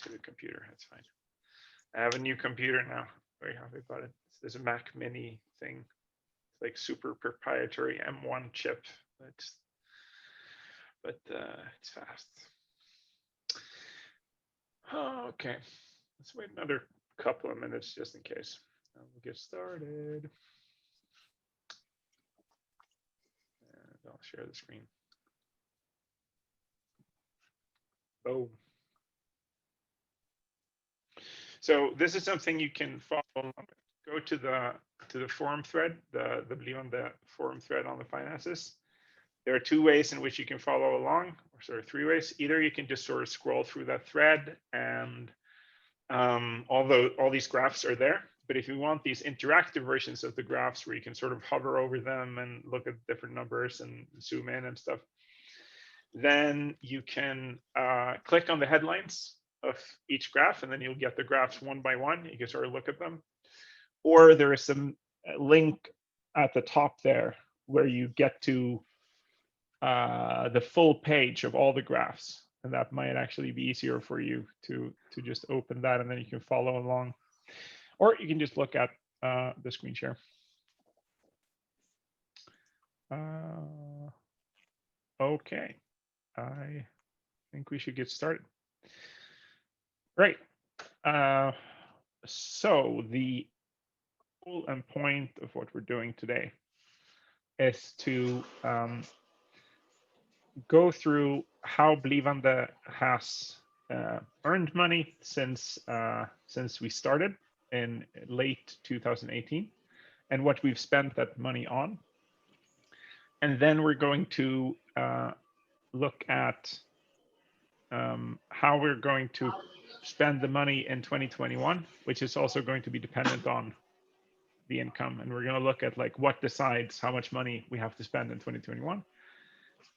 to the computer. That's fine. I have a new computer now. Very happy about it. There's a Mac Mini thing. It's like super proprietary M1 chip. But it's fast. Okay, let's wait another couple of minutes just in case. And we'll get started. And I'll share the screen. Oh. So this is something you can follow. Go to the forum thread, the Blivande forum thread on the finances. There are two ways in which you can follow along, or sort of three ways. Either you can just sort of scroll through that thread and all these graphs are there. But if you want these interactive versions of the graphs where you can sort of hover over them and look at different numbers and zoom in and stuff, then you can click on the headlines of each graph, and then you'll get the graphs one by one. You can sort of look at them. Or there is some link at the top there where you get to the full page of all the graphs, and that might actually be easier for you to just open that, and then you can follow along. Or you can just look at the screen share. Okay, I think we should get started. Great. So the goal and point of what we're doing today is to go through how Blivande has earned money since we started in late 2018, and what we've spent that money on. And then we're going to look at how we're going to spend the money in 2021, which is also going to be dependent on the income. And we're going to look at like what decides how much money we have to spend in 2021.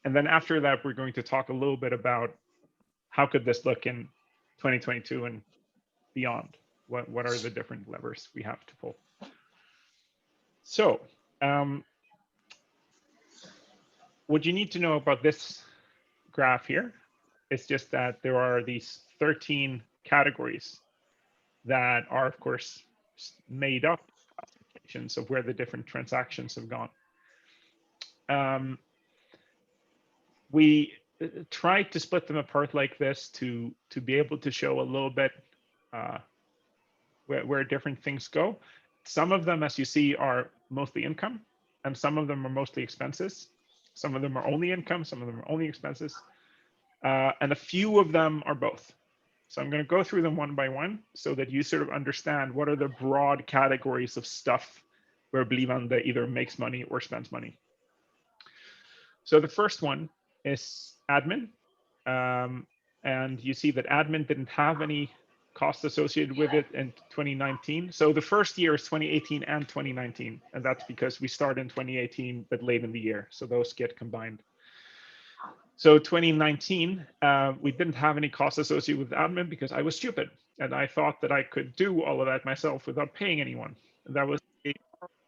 And then after that, we're going to talk a little bit about how could this look in 2022 and beyond. What are the different levers we have to pull? So what you need to know about this graph here is just that there are these 13 categories that are, of course, made up classifications of where the different transactions have gone. We tried to split them apart like this to be able to show a little bit where different things go. Some of them, as you see, are mostly income, and some of them are mostly expenses. Some of them are only income, some of them are only expenses, and a few of them are both. So I'm going to go through them one by one so that you sort of understand what are the broad categories of stuff where Blivande either makes money or spends money. So the first one is admin. And you see that admin didn't have any costs associated with it in 2019. So the first year is 2018 and 2019. And that's because we start in 2018, but late in the year. So those get combined. So 2019, we didn't have any costs associated with admin because I was stupid. And I thought that I could do all of that myself without paying anyone. And that was a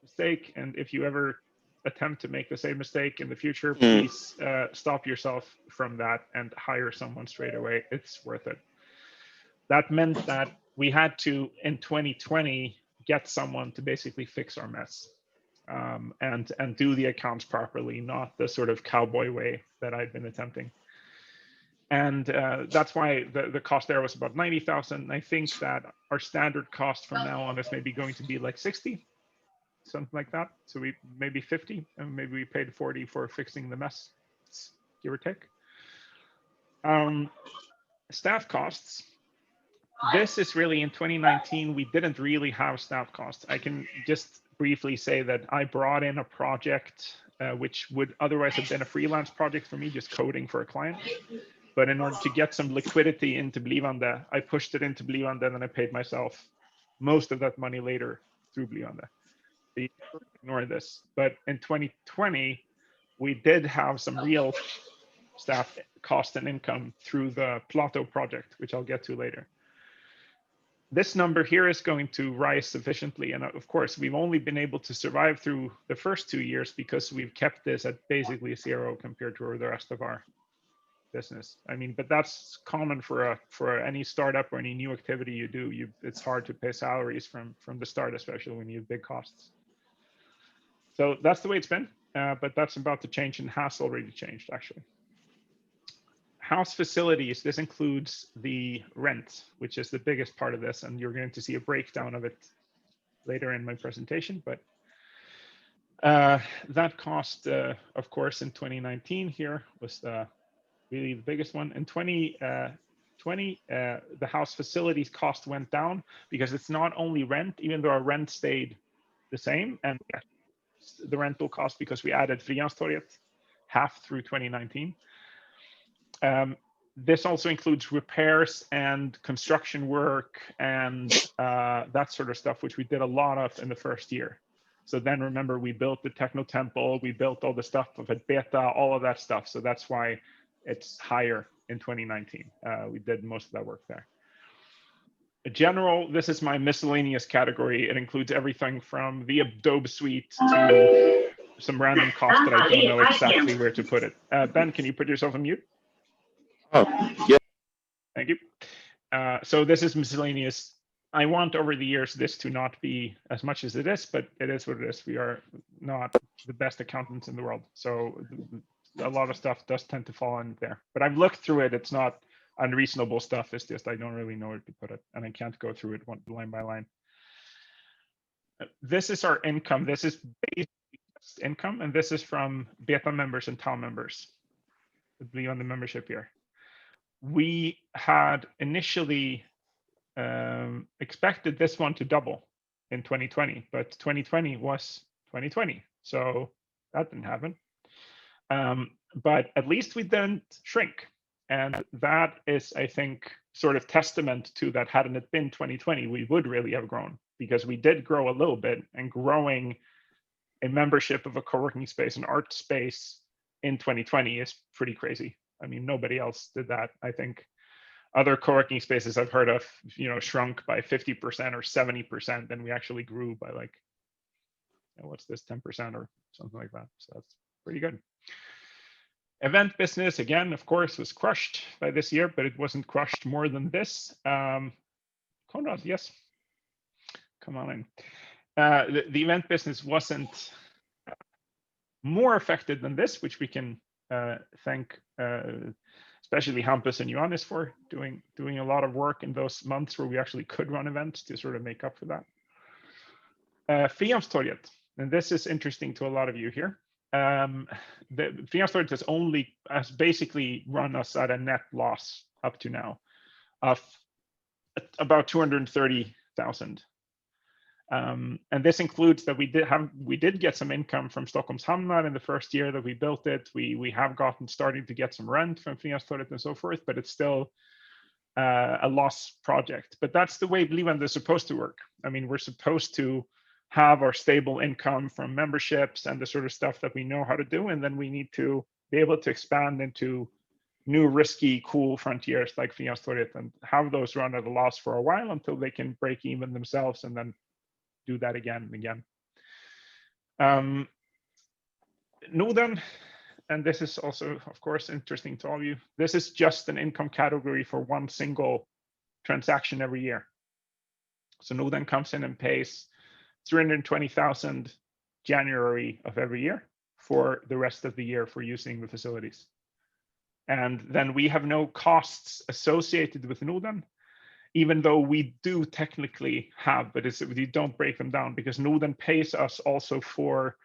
mistake. And if you ever attempt to make the same mistake in the future, please stop yourself from that and hire someone straight away. It's worth it. That meant that we had to, in 2020, get someone to basically fix our mess and do the accounts properly, not the sort of cowboy way that I'd been attempting. And that's why the cost there was about 90,000. I think that our standard cost from now on is maybe going to be like 60, something like that. So we maybe 50, and maybe we paid 40 for fixing the mess, give or take. Staff costs. This is really in 2019, we didn't really have staff costs. I can just briefly say that I brought in a project which would otherwise have been a freelance project for me, just coding for a client. But in order to get some liquidity into Blivande, I pushed it into Blivande and then I paid myself most of that money later through Blivande. You ignore this. But in 2020, we did have some real staff cost and income through the Plato Project, which I'll get to later. This number here is going to rise sufficiently. And of course, we've only been able to survive through the first 2 years because we've kept this at basically zero compared to the rest of our business. I mean, but that's common for any startup or any new activity you do. It's hard to pay salaries from the start, especially when you have big costs. So that's the way it's been, but that's about to change and has already changed, actually. House facilities, this includes the rent, which is the biggest part of this, and you're going to see a breakdown of it later in my presentation. But that cost, of course, in 2019 here was really the biggest one. In 2020, the house facilities cost went down because it's not only rent, even though our rent stayed the same, and the rental cost because we added Frianstorget half through 2019. This also includes repairs and construction work and that sort of stuff, which we did a lot of in the first year. So then remember, we built the Techno Temple, we built all the stuff of it, Beta, all of that stuff. So that's why it's higher in 2019. We did most of that work there. General, this is my miscellaneous category. It includes everything from the Adobe suite to some random cost that I don't know exactly where to put it. Ben, can you put yourself on mute? Oh, yeah. Thank you. So this is miscellaneous. I want over the years this to not be as much as it is, but it is what it is. We are not the best accountants in the world. So a lot of stuff does tend to fall in there. But I've looked through it. It's not unreasonable stuff. It's just I don't really know where to put it, and I can't go through it line by line. This is our income. This is basic income, and this is from beta members and town members. Blivande the membership here. We had initially expected this one to double in 2020, but 2020 was 2020, so that didn't happen. But at least we didn't shrink. And that is, I think, sort of testament to that. Hadn't it been 2020, we would really have grown, because we did grow a little bit, and growing a membership of a co-working space, an art space in 2020 is pretty crazy. I mean, nobody else did that. I think other co-working spaces I've heard of, shrunk by 50% or 70%, and we actually grew by like, what's this, 10% or something like that. So that's pretty good. Event business, again, of course, was crushed by this year, but it wasn't crushed more than this. Konrad, yes, come on in. The event business wasn't more affected than this, which we can thank especially Hampus and Johannes for doing a lot of work in those months where we actually could run events to sort of make up for that. Frianstorget, and this is interesting to a lot of you here. The Frianstorget has basically run us at a net loss up to now of about 230,000. And this includes that we did get some income from Stockholm's Hamnar in the first year that we built it. We have starting to get some rent from Frianstorget and so forth, but it's still a loss project. But that's the way Blivande is supposed to work. I mean, we're supposed to have our stable income from memberships and the sort of stuff that we know how to do, and then we need to be able to expand into new, risky, cool frontiers like Frianstorget and have those run at a loss for a while until they can break even themselves, and then do that again and again. Norden, and this is also, of course, interesting to all of you. This is just an income category for one single transaction every year. So Norden comes in and pays 320,000 January of every year for the rest of the year for using the facilities. And then we have no costs associated with Norden, even though we do technically have, but you don't break them down, because Norden pays us also for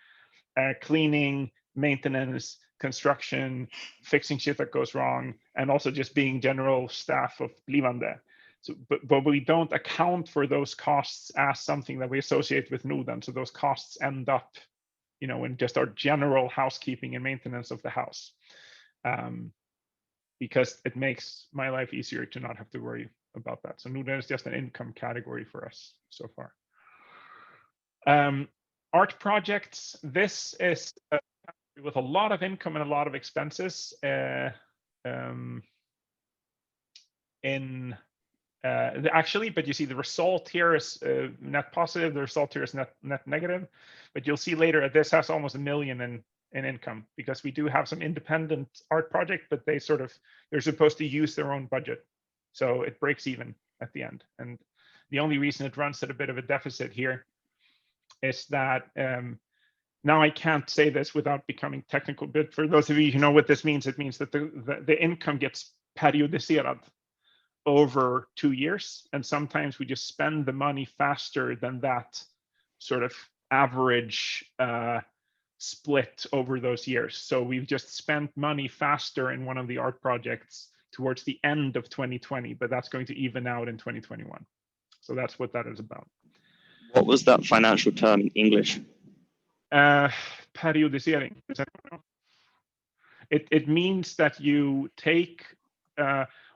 cleaning, maintenance, construction, fixing shit that goes wrong, and also just being general staff of Blivande. So, but we don't account for those costs as something that we associate with Norden. So those costs end up, in just our general housekeeping and maintenance of the house, because it makes my life easier to not have to worry about that. So Norden is just an income category for us so far. Art projects. This is with a lot of income and a lot of expenses. Actually, but you see the result here is net positive. The result here is net negative. But you'll see later this has almost 1 million in income, because we do have some independent art project, but they're supposed to use their own budget. So it breaks even at the end. And the only reason it runs at a bit of a deficit here is that now I can't say this without becoming technical, but for those of you who know what this means, it means that the income gets periodiserad over 2 years. And sometimes we just spend the money faster than that sort of average split over those years. So we've just spent money faster in one of the art projects towards the end of 2020, but that's going to even out in 2021. So that's what that is about. What was that financial term in English? Periodisering. It means that you take,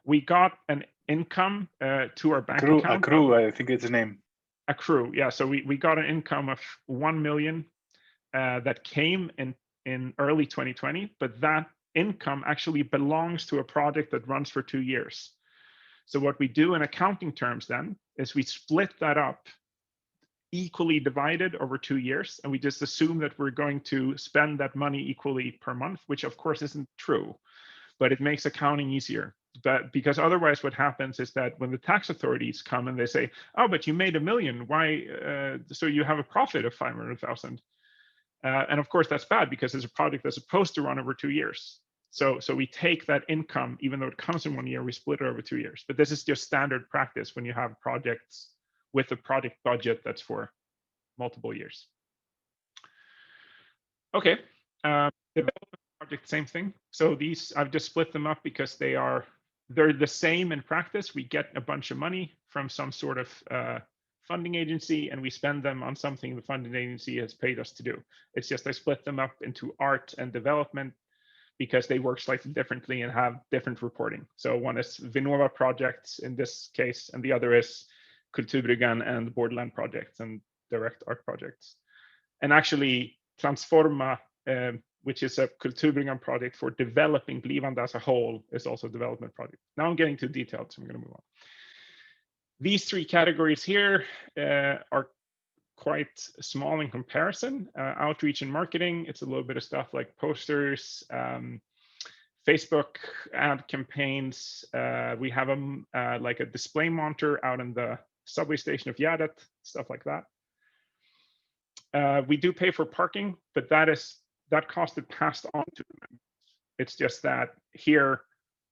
we got an income to our bank account. Accrue, I think it's the name. Accrue, yeah. So we got an income of 1 million that came in early 2020, but that income actually belongs to a project that runs for 2 years. So what we do in accounting terms then is we split that up, equally divided over 2 years, and we just assume that we're going to spend that money equally per month, which of course isn't true, but it makes accounting easier. But because otherwise what happens is that when the tax authorities come and they say, oh, but you made 1 million, why, so you have a profit of 500,000. And of course that's bad because it's a project that's supposed to run over 2 years. So we take that income, even though it comes in 1 year, we split it over 2 years. But this is just standard practice when you have projects with a project budget that's for multiple years. Okay, development project, same thing. So these, I've just split them up because they're the same in practice. We get a bunch of money from some sort of funding agency and we spend them on something the funding agency has paid us to do. It's just I split them up into art and development because they work slightly differently and have different reporting. So one is Vinnova projects in this case, and the other is Kulturbryggan and Borderland projects and direct art projects. And actually Transforma, which is a Kulturbryggan project for developing Blivande as a whole, is also a development project. Now I'm getting too detailed, so I'm going to move on. These 3 categories here are quite small in comparison. Outreach and marketing, it's a little bit of stuff like posters, Facebook ad campaigns. We have like a display monitor out in the subway station of Gärdet, stuff like that. We do pay for parking, but that cost is passed on to them. It's just that here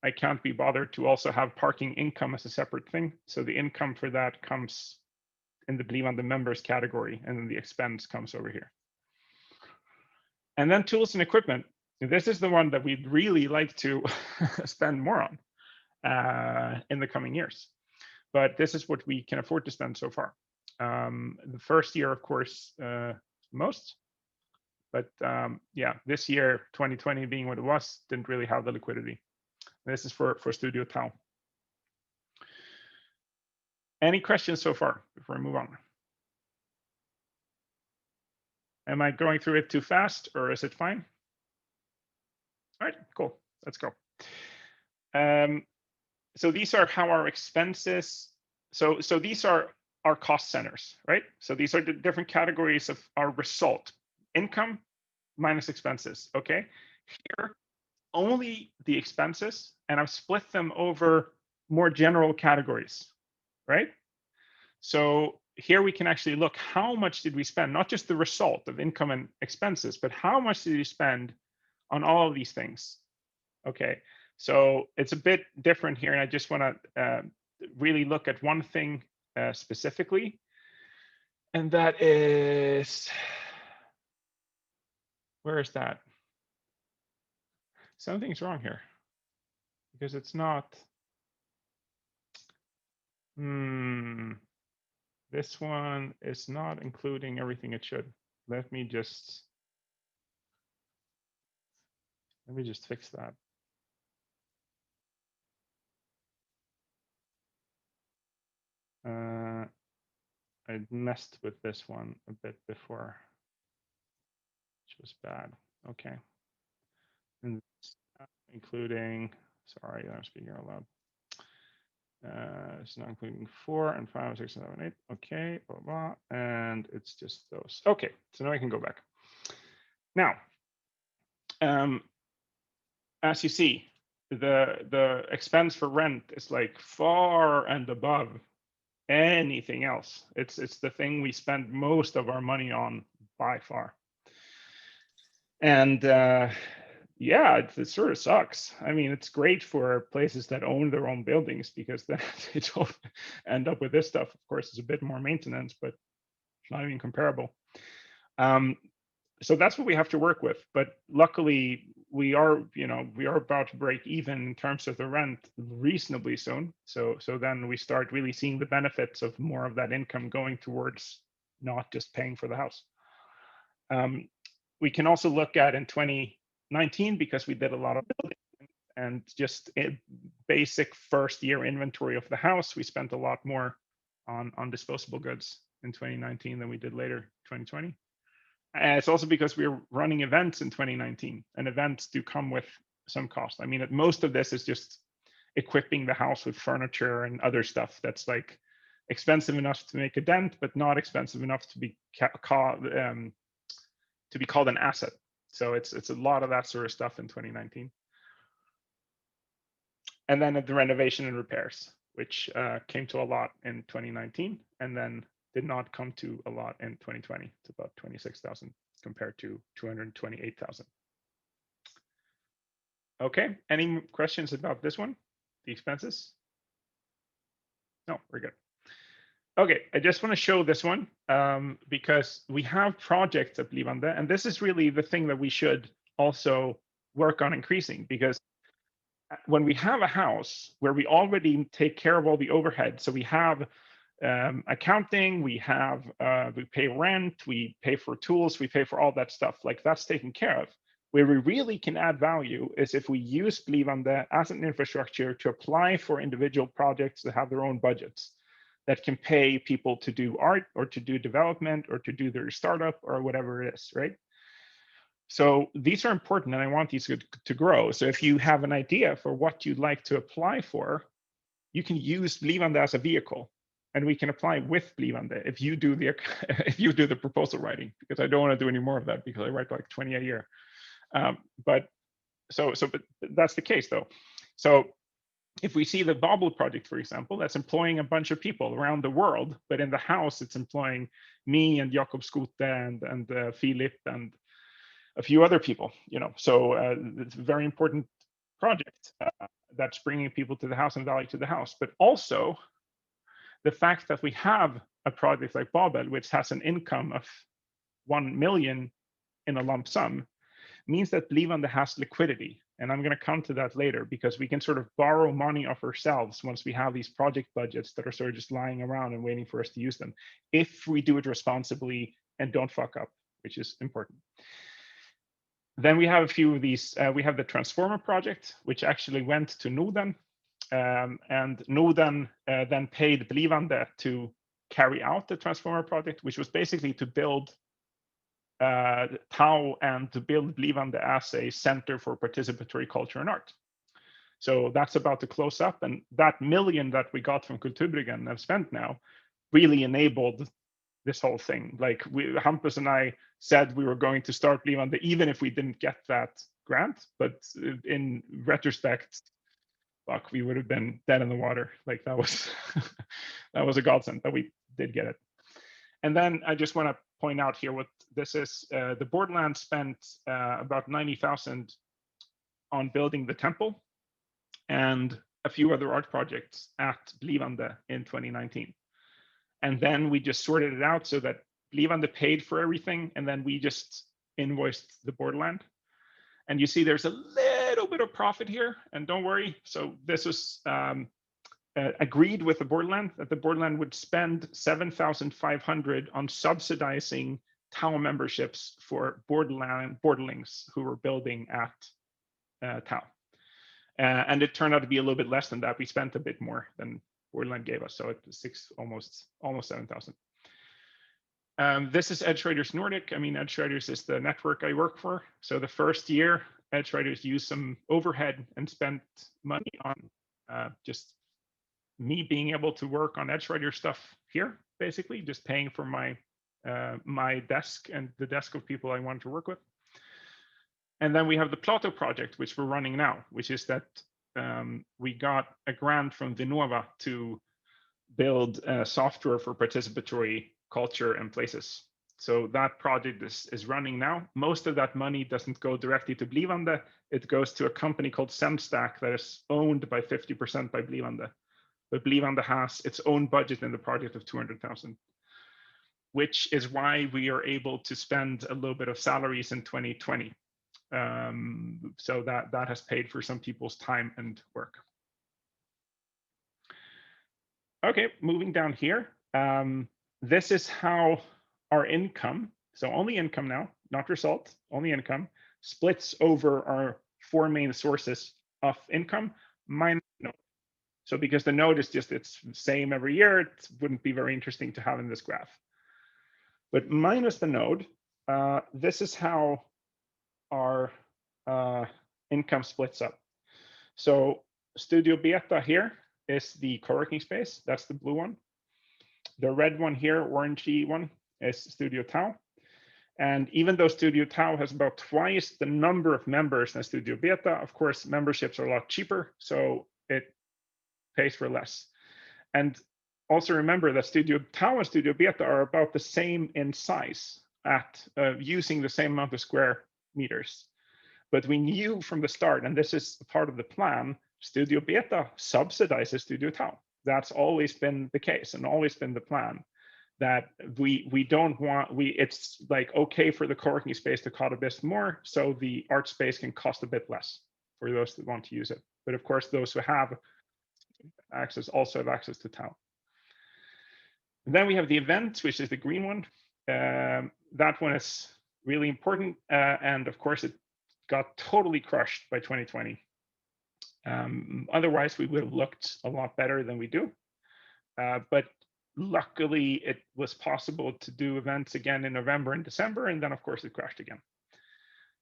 I can't be bothered to also have parking income as a separate thing. So the income for that comes in the Blivande members category, and then the expense comes over here. And then tools and equipment. This is the one that we'd really like to spend more on in the coming years. But this is what we can afford to spend so far. The first year, of course, most. But yeah, this year, 2020 being what it was, didn't really have the liquidity. This is for Studio Tau. Any questions so far before I move on? Am I going through it too fast or is it fine? All right, cool. Let's go. So these are how our expenses. So these are our cost centers, right? So these are the different categories of our result: income minus expenses. Okay. Here, only the expenses, and I've split them over more general categories, right? So here we can actually look, how much did we spend? Not just the result of income and expenses, but how much did you spend on all of these things? Okay, so it's a bit different here, and I just want to really look at one thing specifically, and that is, where is that? Something's wrong here because it's not. This one is not including everything it should. Let me just fix that. I messed with this one a bit before, which was bad. Okay. And including, sorry, I'm speaking out loud. It's not including 4 and 5, 6, 7, 8. Okay, blah, blah, and it's just those. Okay, so now I can go back. Now, As you see, the expense for rent is like far and above anything else. It's the thing we spend most of our money on by far. And yeah, it sort of sucks. I mean, it's great for places that own their own buildings because then they don't end up with this stuff. Of course, it's a bit more maintenance, but it's not even comparable. So that's what we have to work with. But luckily, we are about to break even in terms of the rent reasonably soon. So then we start really seeing the benefits of more of that income going towards not just paying for the house. We can also look at in 2019, because we did a lot of building and just a basic first year inventory of the house, we spent a lot more on disposable goods in 2019 than we did later 2020. And it's also because we were running events in 2019, and events do come with some cost. I mean, most of this is just equipping the house with furniture and other stuff that's like expensive enough to make a dent, but not expensive enough to be called an asset. So it's a lot of that sort of stuff in 2019. And then the renovation and repairs, which came to a lot in 2019, and then did not come to a lot in 2020. It's about 26,000 compared to 228,000. Okay, any questions about this one, the expenses? No, we're good. Okay, I just want to show this one because we have projects at Blivande, and this is really the thing that we should also work on increasing, because when we have a house where we already take care of all the overhead, so we have accounting, we pay rent, we pay for tools, we pay for all that stuff, like that's taken care of. Where we really can add value is if we use Blivande as an infrastructure to apply for individual projects that have their own budgets, that can pay people to do art or to do development or to do their startup or whatever it is, right? So these are important, and I want these to grow. So if you have an idea for what you'd like to apply for, you can use Blivande as a vehicle, and we can apply with Blivande if you do the proposal writing, because I don't want to do any more of that because I write like 20 a year. But that's the case though. So if we see the Babel project, for example, that's employing a bunch of people around the world, but in the house it's employing me and Jakob Skote and Philip and a few other people, so it's a very important project that's bringing people to the house and value to the house. But also the fact that we have a project like Babel, which has an income of 1 million in a lump sum, means that Blivande has liquidity. And I'm going to come to that later, because we can sort of borrow money of ourselves once we have these project budgets that are sort of just lying around and waiting for us to use them, if we do it responsibly and don't fuck up, which is important. Then we have a few of these. We have the Transformer project, which actually went to Norden, and Norden then paid Blivande to carry out the Transformer project, which was basically to build Tau and to build Blivande as a center for participatory culture and art. So that's about to close up, and that million that we got from Kulturbryggen and have spent now really enabled this whole thing. Like Hampus and I said we were going to start Blivande even if we didn't get that grant, but in retrospect, fuck, we would have been dead in the water. Like that was that was a godsend that we did get it. And then I just want to point out here what this is. The Borderland spent about 90,000 on building the temple and a few other art projects at Blivande in 2019. And then we just sorted it out so that Blivande paid for everything, and then we just invoiced the Borderland. And you see there's a little bit of profit here, and don't worry. So this was agreed with the Borderland that the Borderland would spend 7,500 on subsidizing Tau memberships for Borderlings who were building at Tau. And it turned out to be a little bit less than that. We spent a bit more than Borderland gave us, so it was almost 7,000. This is EdgeWriters Nordic. I mean, EdgeWriters is the network I work for. So the first year, EdgeWriters used some overhead and spent money on just me being able to work on EdgeWriter stuff here, basically, just paying for my my desk and the desk of people I wanted to work with. And then we have the Plato Project, which we're running now, which is that we got a grant from Vinnova to build software for participatory culture and places. So that project is running now. Most of that money doesn't go directly to Blivande. It goes to a company called SendStack that is owned by 50% by Blivande. But Blivande has its own budget in the project of 200,000, which is why we are able to spend a little bit of salaries in 2020. So that has paid for some people's time and work. Okay, moving down here. This is how our income, so only income now, not result, only income, splits over our 4 main sources of income minus node. So because the node is just, it's the same every year, it wouldn't be very interesting to have in this graph. But minus the node, this is how our income splits up. So Studio Beta here is the co-working space. That's the blue one. The red one here, orangey one, is Studio Tau. And even though Studio Tau has about twice the number of members than Studio Beta, of course, memberships are a lot cheaper, so it pays for less. And also remember that Studio Tau and Studio Beta are about the same in size at using the same amount of square meters. But we knew from the start, and this is part of the plan, Studio Beta subsidizes Studio Tau. That's always been the case and always been the plan, that we don't want, it's like okay for the co-working space to cost a bit more, so the art space can cost a bit less for those that want to use it. But of course, those who have access also have access to Tau. And then we have the event, which is the green one. That one is really important, and of course, it got totally crushed by 2020. Otherwise, we would have looked a lot better than we do. But luckily, it was possible to do events again in November and December, and then of course it crashed again.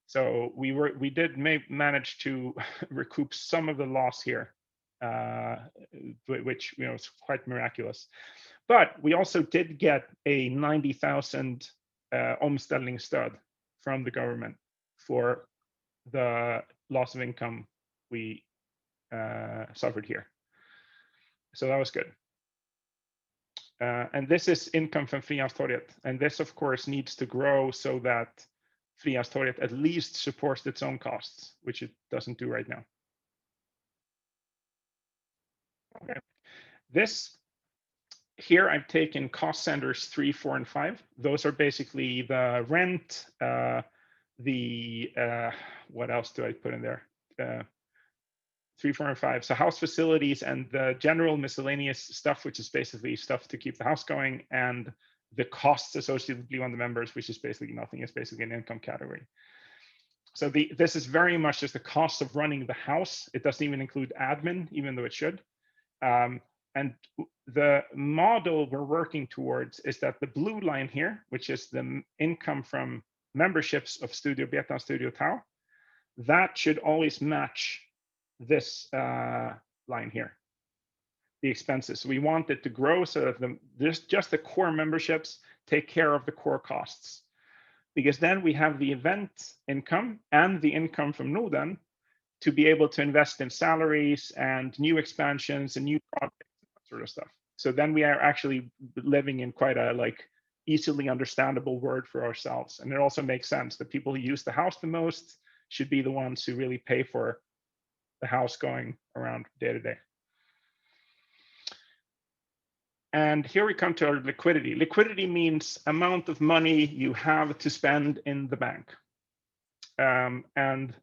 So we did manage to recoup some of the loss here, which is quite miraculous. But we also did get a 90,000 omställningsstöd from the government for the loss of income we suffered here. So that was good. And this is income from Frihamnstorget. And this, of course, needs to grow so that Frihamnstorget at least supports its own costs, which it doesn't do right now. Okay. This here, I've taken cost centers 3, 4, and 5. Those are basically the rent, what else do I put in there? 3, 4, and 5. So house facilities and the general miscellaneous stuff, which is basically stuff to keep the house going, and the costs associated with Blivande members, which is basically nothing. It's basically an income category. So this is very much just the cost of running the house. It doesn't even include admin, even though it should. And the model we're working towards is that the blue line here, which is the income from memberships of Studio Beta and Studio Tau, that should always match this line here, the expenses. We want it to grow so that just the core memberships take care of the core costs, because then we have the event income and the income from Norden to be able to invest in salaries and new expansions and new projects, that sort of stuff. So then we are actually living in quite a easily understandable word for ourselves. And it also makes sense that people who use the house the most should be the ones who really pay for the house going around day to day. And here we come to our liquidity. Liquidity means amount of money you have to spend in the bank. And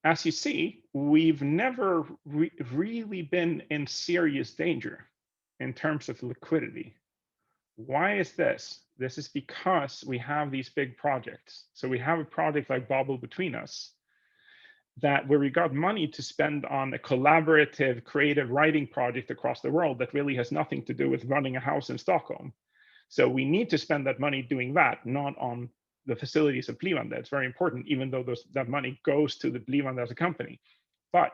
as you see, we've never really been in serious danger in terms of liquidity. Why is this? This is because we have these big projects. So we have a project like Bobble Between Us, that where we got money to spend on a collaborative creative writing project across the world that really has nothing to do with running a house in Stockholm. So we need to spend that money doing that, not on the facilities of Blivande. It's very important, even though that money goes to the Blivande as a company. But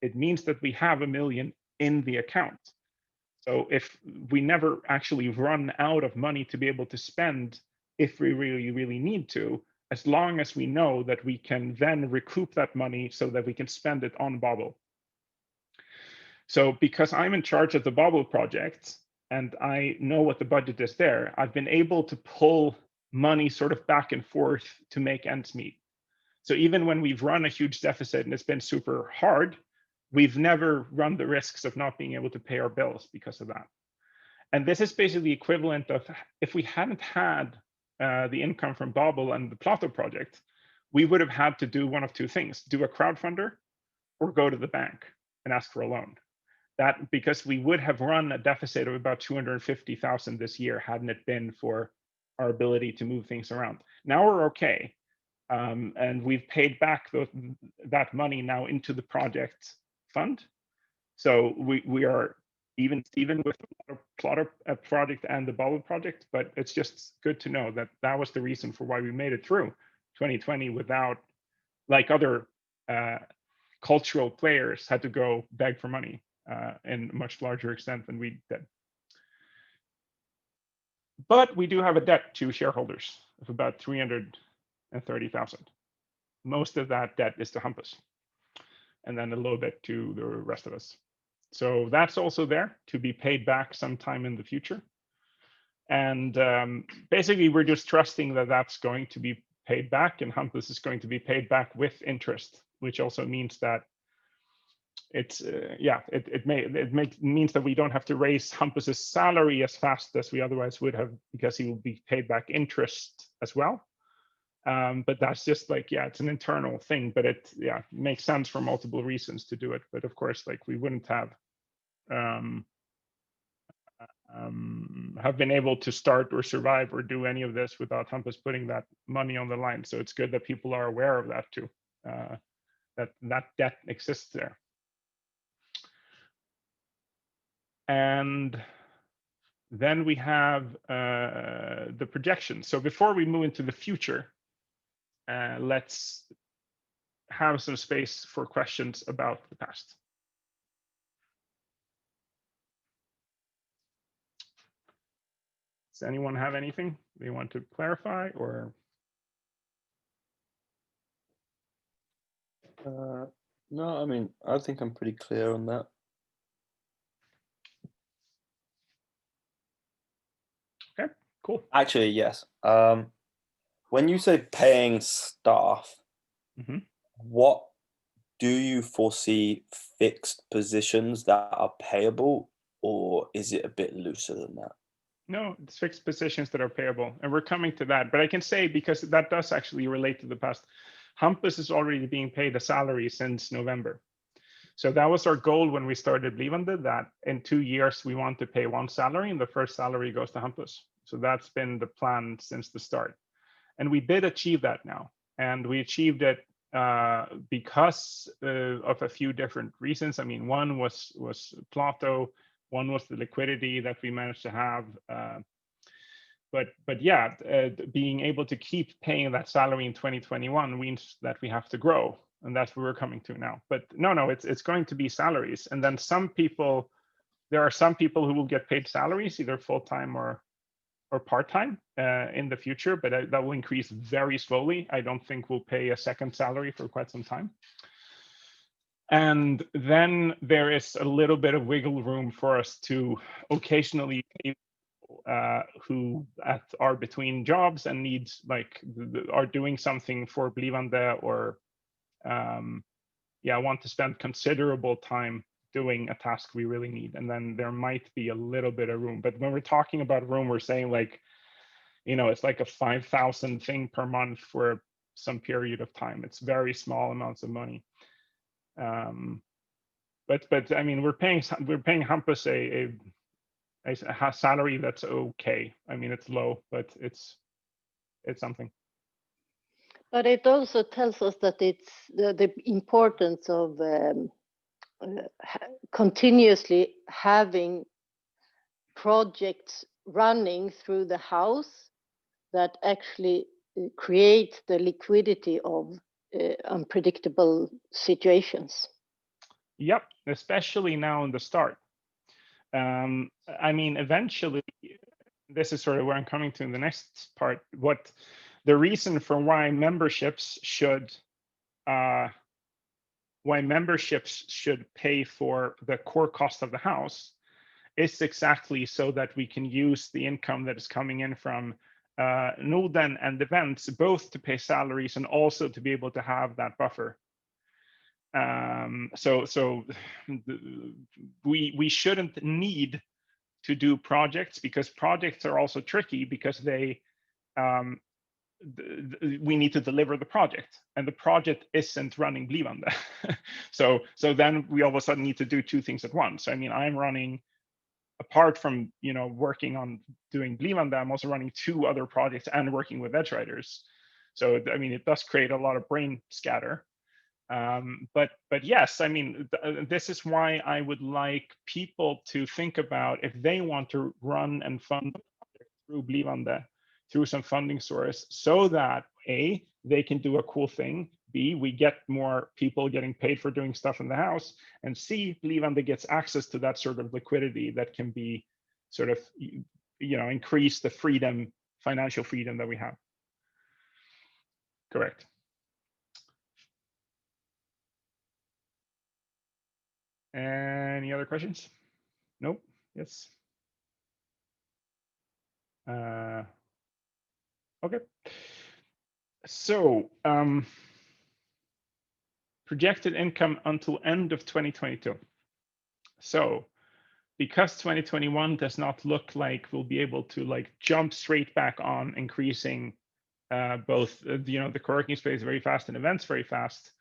it means that we have 1 million in the account. So if we never actually run out of money to be able to spend, if we really, really need to, as long as we know that we can then recoup that money so that we can spend it on Bobble. So because I'm in charge of the Bobble project and I know what the budget is there, I've been able to pull money sort of back and forth to make ends meet. So even when we've run a huge deficit and it's been super hard, we've never run the risks of not being able to pay our bills because of that. And this is basically the equivalent of if we hadn't had the income from Bobble and the Plato Project, we would have had to do one of two things: do a crowdfunder or go to the bank and ask for a loan. That because we would have run a deficit of about 250,000 this year hadn't it been for our ability to move things around. Now we're okay, and we've paid back that money now into the project fund. So we are even with the Plato project and the Bobble project, but it's just good to know that that was the reason for why we made it through 2020 without, like other cultural players had to go beg for money in much larger extent than we did. But we do have a debt to shareholders of about 330,000. Most of that debt is to Hampus, and then a little bit to the rest of us. So that's also there to be paid back sometime in the future. And basically, we're just trusting that that's going to be paid back, and Hampus is going to be paid back with interest, which also means that it's means that we don't have to raise Hampus's salary as fast as we otherwise would have, because he will be paid back interest as well. But that's just like, it's an internal thing, but it makes sense for multiple reasons to do it. But of course, like, we wouldn't have been able to start or survive or do any of this without Hampus putting that money on the line. So it's good that people are aware of that too, that debt exists there. And then we have the projections. So before we move into the future, let's have some space for questions about the past. Does anyone have anything they want to clarify or? No, I mean, I think I'm pretty clear on that. Okay, cool. Actually, yes. When you say paying staff, what do you foresee fixed positions that are payable, or is it a bit looser than that? No, it's fixed positions that are payable, and we're coming to that. But I can say, because that does actually relate to the past, Hampus is already being paid a salary since November. So that was our goal when we started Blivande, that in 2 years we want to pay one salary, and the first salary goes to Hampus. So that's been the plan since the start. And we did achieve that now. And we achieved it because of a few different reasons. I mean, one was Plato, one was the liquidity that we managed to have. Being able to keep paying that salary in 2021 means that we have to grow. And that's where we're coming to now. But no, it's going to be salaries. And then there are some people who will get paid salaries, either full-time or part-time in the future, but that will increase very slowly. I don't think we'll pay a second salary for quite some time. And then there is a little bit of wiggle room for us to occasionally pay who are between jobs and needs, like, are doing something for Blivande, or want to spend considerable time doing a task we really need. And then there might be a little bit of room. But when we're talking about room, we're saying, like, it's like a 5,000 thing per month for some period of time. It's very small amounts of money. But I mean, we're paying Hampus a salary that's okay. I mean, it's low, but it's something. But it also tells us that it's the importance of continuously having projects running through the house that actually create the liquidity of unpredictable situations. Yep, especially now in the start. I mean, eventually, this is sort of where I'm coming to in the next part. the reason for why memberships should pay for the core cost of the house is exactly so that we can use the income that is coming in from Norden and events, both to pay salaries and also to be able to have that buffer. So we shouldn't need to do projects, because projects are also tricky because they we need to deliver the project, and the project isn't running Blivande. so then we all of a sudden need to do two things at once. I mean, I'm running, apart from working on doing Blivande, I'm also running two other projects and working with edge writers. So I mean, it does create a lot of brain scatter. But yes, I mean, this is why I would like people to think about, if they want to run and fund through Blivande, through some funding source, so that A, they can do a cool thing, B, we get more people getting paid for doing stuff in the house, and C, Blivande gets access to that sort of liquidity that can be sort of, increase the freedom, financial freedom that we have. Correct. Any other questions? Nope. Yes. Okay. So projected income until end of 2022. So because 2021 does not look like we'll be able to jump straight back on increasing both the co-working space very fast and events very fast,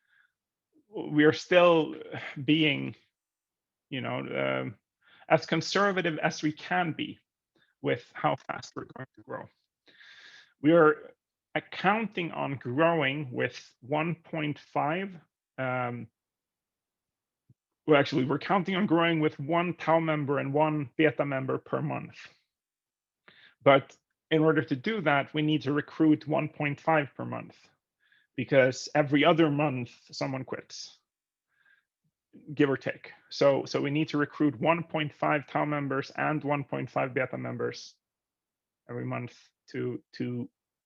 we are still being as conservative as we can be with how fast we're going to grow. We are accounting on growing with 1.5. Well, actually, we're counting on growing with 1 TAO member and 1 beta member per month. But in order to do that, we need to recruit 1.5 per month, because every other month someone quits, give or take. So we need to recruit 1.5 TAO members and 1.5 beta members every month to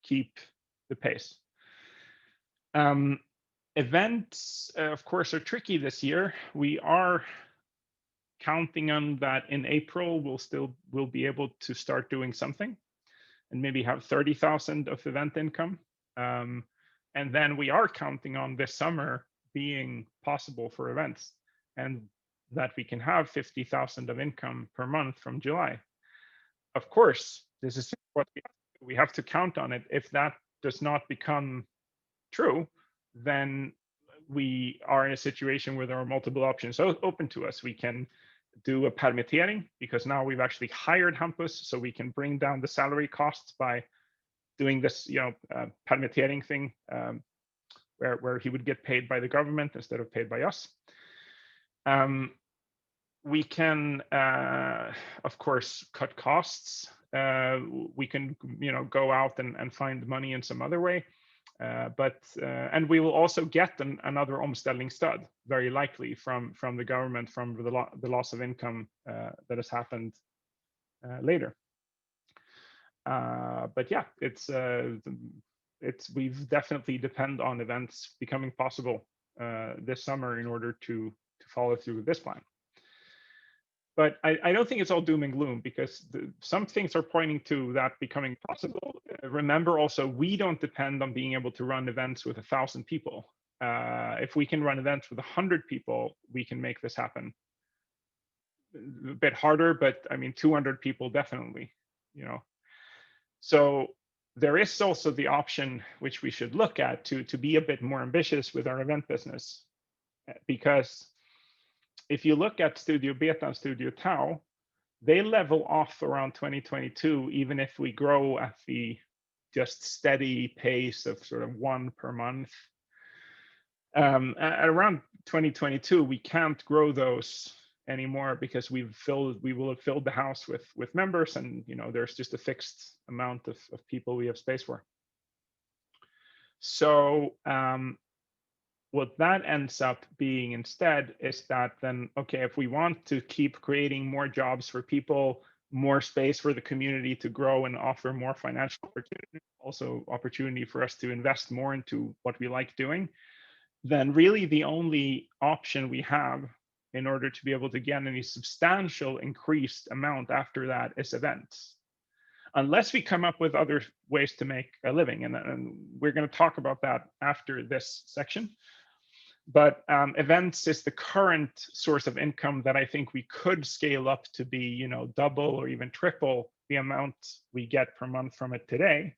keep the pace. Events, of course, are tricky this year. We are counting on that in April we'll be able to start doing something and maybe have 30,000 of event income. And then we are counting on this summer being possible for events, and that we can have 50,000 of income per month from July. Of course, this is what we have to count on it. If that does not become true, then we are in a situation where there are multiple options open to us. We can do a permittering, because now we've actually hired Hampus, so we can bring down the salary costs by doing this, permittering thing, where he would get paid by the government instead of paid by us. We can, of course, cut costs. We can, go out and find money in some other way. And we will also get another omställningsstöd, very likely from the government, from the loss of income that has happened later. But yeah, we've definitely depend on events becoming possible this summer in order to follow through with this plan. But I don't think it's all doom and gloom, because some things are pointing to that becoming possible. Remember also, we don't depend on being able to run events with 1,000 people. If we can run events with 100 people, we can make this happen. A bit harder, but I mean, 200 people definitely, So there is also the option, which we should look at, to be a bit more ambitious with our event business. Because if you look at Studio Beta and Studio TAO, they level off around 2022, even if we grow at the just steady pace of sort of 1 per month. At around 2022, we can't grow those anymore, because we will have filled the house with members, and there's just a fixed amount of people we have space for. So what that ends up being instead is that then, okay, if we want to keep creating more jobs for people, more space for the community to grow and offer more financial opportunity, also opportunity for us to invest more into what we like doing, then really the only option we have in order to be able to get any substantial increased amount after that is events. Unless we come up with other ways to make a living. And we're going to talk about that after this section. But events is the current source of income that I think we could scale up to be, you know, double or even triple the amount we get per month from it today.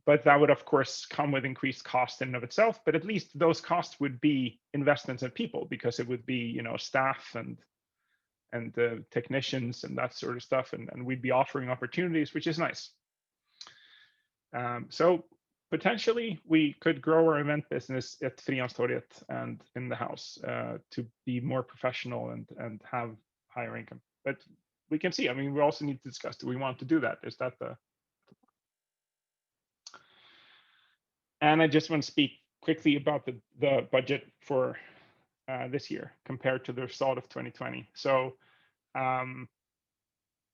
But that would, of course, come with increased cost in and of itself. But at least those costs would be investments in people, because it would be, you know, staff and technicians and that sort of stuff. And we'd be offering opportunities, which is nice. So potentially, we could grow our event business at Frihamnstorget and in the house to be more professional and have higher income. But we can see. I mean, we also need to discuss, do we want to do that? Is that the... And I just want to speak quickly about the budget for this year compared to the result of 2020. So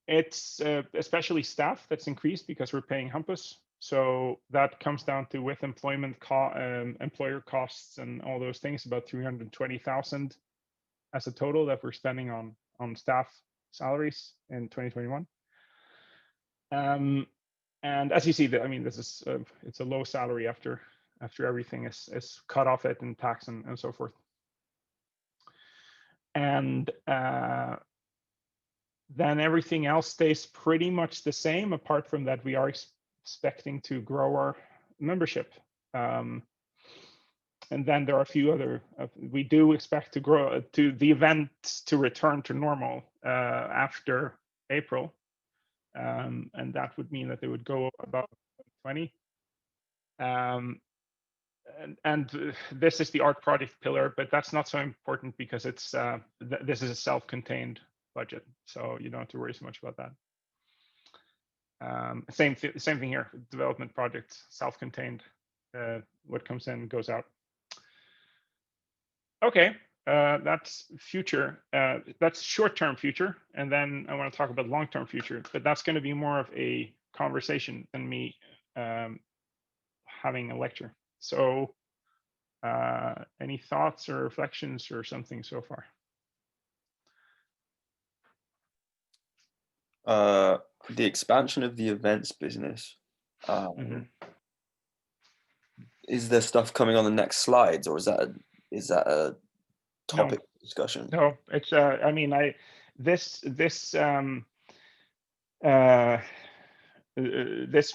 it's especially staff that's increased because we're paying Hampus. So that comes down to, with employer costs and all those things, about 320,000 as a total that we're spending on staff salaries in 2021. And as you see, I mean, this is it's a low salary after everything is cut off it in tax and so forth. And then everything else stays pretty much the same, apart from that we are expecting to grow our membership. And then there are a few other, we do expect to grow to the events to return to normal after April. And that would mean that they would go about 20. And this is the art project pillar, but that's not so important because it's this is a self-contained budget, so you don't have to worry so much about that. Same thing here. Development projects, self-contained. What comes in goes out. Okay, that's future. That's short-term future, and then I want to talk about long-term future. But that's going to be more of a conversation than me having a lecture. So, any thoughts or reflections or something so far? The expansion of the events business. Is there stuff coming on the next slides, or is that a topic discussion? No, it's I mean, this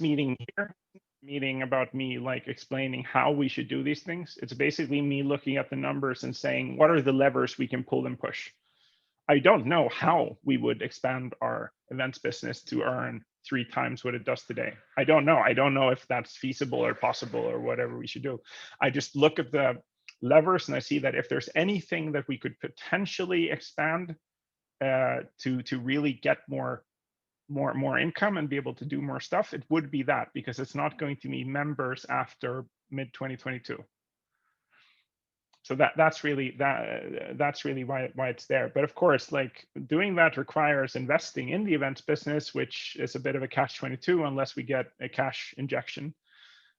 meeting here, meeting about me like explaining how we should do these things. It's basically me looking at the numbers and saying, what are the levers we can pull and push? I don't know how we would expand our events business to earn 3 times what it does today. I don't know. I don't know if that's feasible or possible or whatever we should do. I just look at the levers and I see that if there's anything that we could potentially expand to really get more income and be able to do more stuff, it would be that, because it's not going to be members after mid 2022. So that's really why it's there. But of course, like, doing that requires investing in the events business, which is a bit of a catch-22 unless we get a cash injection.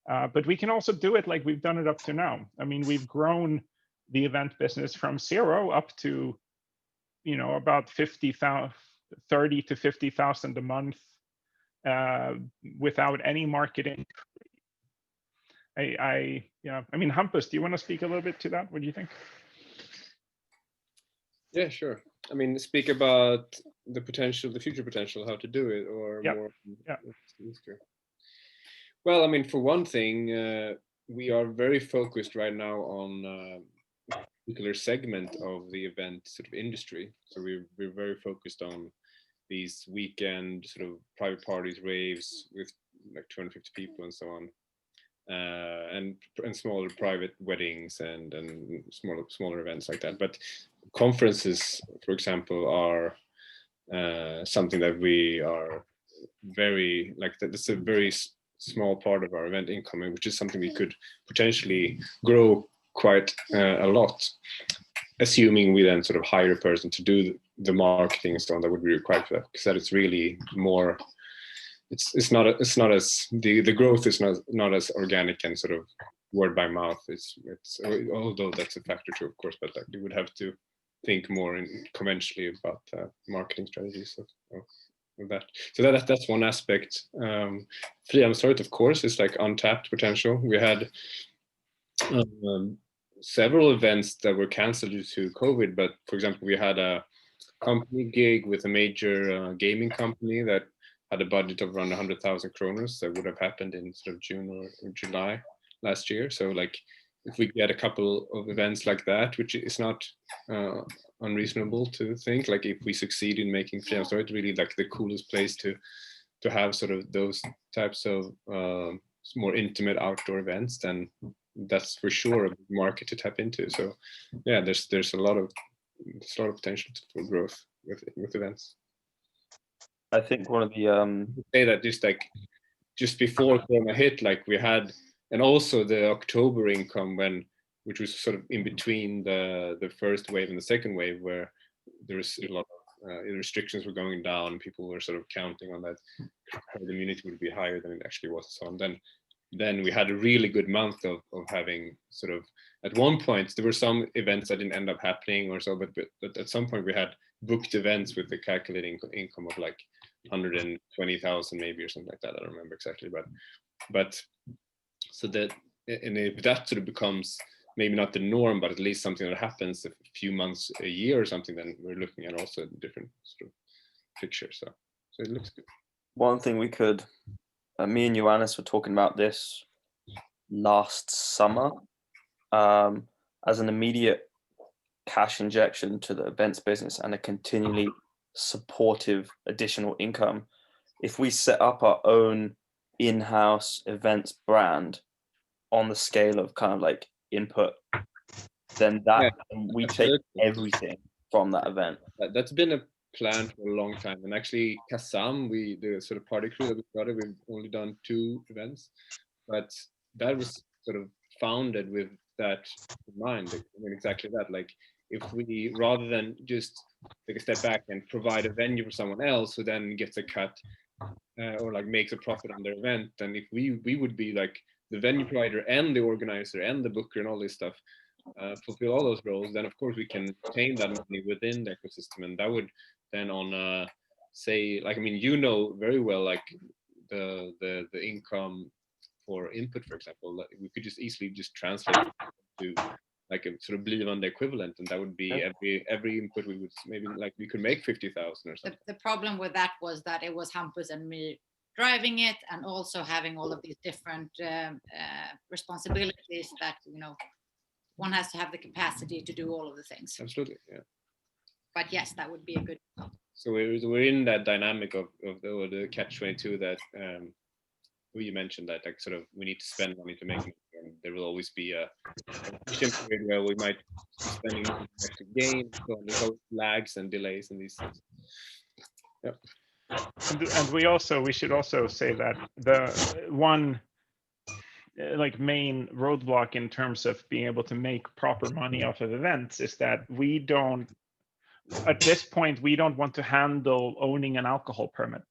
But we can also do it like we've done it up to now. I mean, we've grown the event business from 0 up to, you know, about 30 to 50,000 a month without any marketing. I mean, Hampus, do you want to speak a little bit to that? What do you think? Yeah, sure. I mean, speak about the potential, the future potential, how to do it, or more. Yeah. Well, I mean, for one thing, we are very focused right now on a particular segment of the event sort of industry. So we're very focused on these weekend sort of private parties, raves with like 250 people and so on. And smaller private weddings and smaller events like that. But conferences, for example, are something that we are very, like, that's a very small part of our event income, which is something we could potentially grow quite a lot. assuming we then sort of hire a person to do the marketing and so on that would be required for that, because that it's really more, it's not as the growth is not as organic and sort of word by mouth. It's although that's a factor too, of course, but like we would have to think more conventionally about marketing strategies of that. So that's one aspect. Freedom Story, of course, is like untapped potential. We had several events that were canceled due to COVID, but for example, we had a company gig with a major gaming company that had a budget of around 100,000 kronor that would have happened in sort of June or July last year. So like if we get a couple of events like that, which is not unreasonable to think, like if we succeed in making Freedom Story really like the coolest place to have sort of those types of more intimate outdoor events, then that's for sure a big market to tap into. So yeah, there's a lot of potential for growth with events. I think one of the say that just before Corona hit, like we had, and also the October income which was sort of in between the first wave and the second wave, where there was a lot of restrictions were going down, people were sort of counting on that herd immunity would be higher than it actually was. So and then we had a really good month of having sort of, at one point there were some events that didn't end up happening or so, but at some point we had booked events with the calculating income of like 120,000 maybe or something like that. I don't remember exactly, but so that, and if that sort of becomes maybe not the norm, but at least something that happens a few months, a year or something, then we're looking at also a different sort of picture. So it looks good. One thing we could, me and Johannes were talking about this last summer, as an immediate cash injection to the events business and a continually supportive additional income. If we set up our own in-house events brand on the scale of kind of like input, then we take everything from that event. That's been a plan for a long time, and actually Kazam, the sort of party crew that we started, we've only done 2 events, but that was sort of founded with that in mind. I mean, exactly that, like if we, rather than just take a step back and provide a venue for someone else who then gets a cut or like makes a profit on their event, then if we would be like the venue provider and the organizer and the booker and all this stuff, fulfill all those roles, then of course we can retain that money within the ecosystem, and that would then on say, like, I mean, you know very well, like the income for input, for example, like, we could just easily just translate to like a sort of Blivande equivalent, and that would be every input we would maybe, like, we could make 50,000 or something. The problem with that was that it was Hampus and me driving it, and also having all of these different responsibilities that, you know, one has to have the capacity to do all of the things. Absolutely, yeah. But yes, that would be a good help. So we're in that dynamic of the catch-22 that you mentioned, that like sort of we need to spend money to make money, and there will always be a period where we might be spending money to gain, so there's always lags and delays in these things. Yeah. And we should also say that the one like main roadblock in terms of being able to make proper money off of events is that we don't, at this point, we don't want to handle owning an alcohol permit.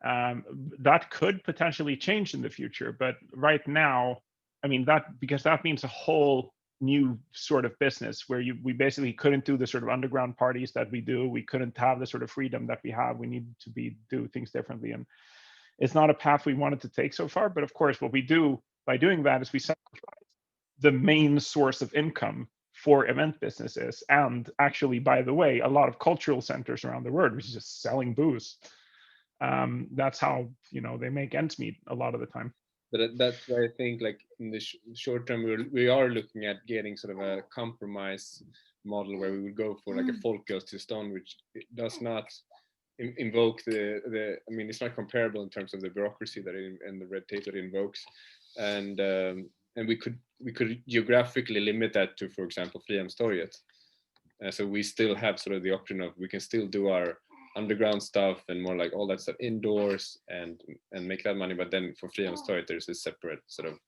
That could potentially change in the future, but right now, I mean, because that means a whole new sort of business where we basically couldn't do the sort of underground parties that we do. We couldn't have the sort of freedom that we have. We needed to do things differently, and it's not a path we wanted to take so far. But of course, what we do by doing that is we sacrifice the main source of income for event businesses, and actually, by the way, a lot of cultural centers around the world, which is just selling booze. That's how, you know, they make ends meet a lot of the time. But that's why I think, like, in the short term, we are looking at getting sort of a compromise model where we would go for like a folkölstillstånd, which does not invoke the. I mean, it's not comparable in terms of the bureaucracy that and the red tape that it invokes, and we could geographically limit that to, for example, Frihamnstorget. So we still have sort of the option of, we can still do our underground stuff and more like all that stuff indoors and make that money, but then for Frihamnstorget there's a separate sort of,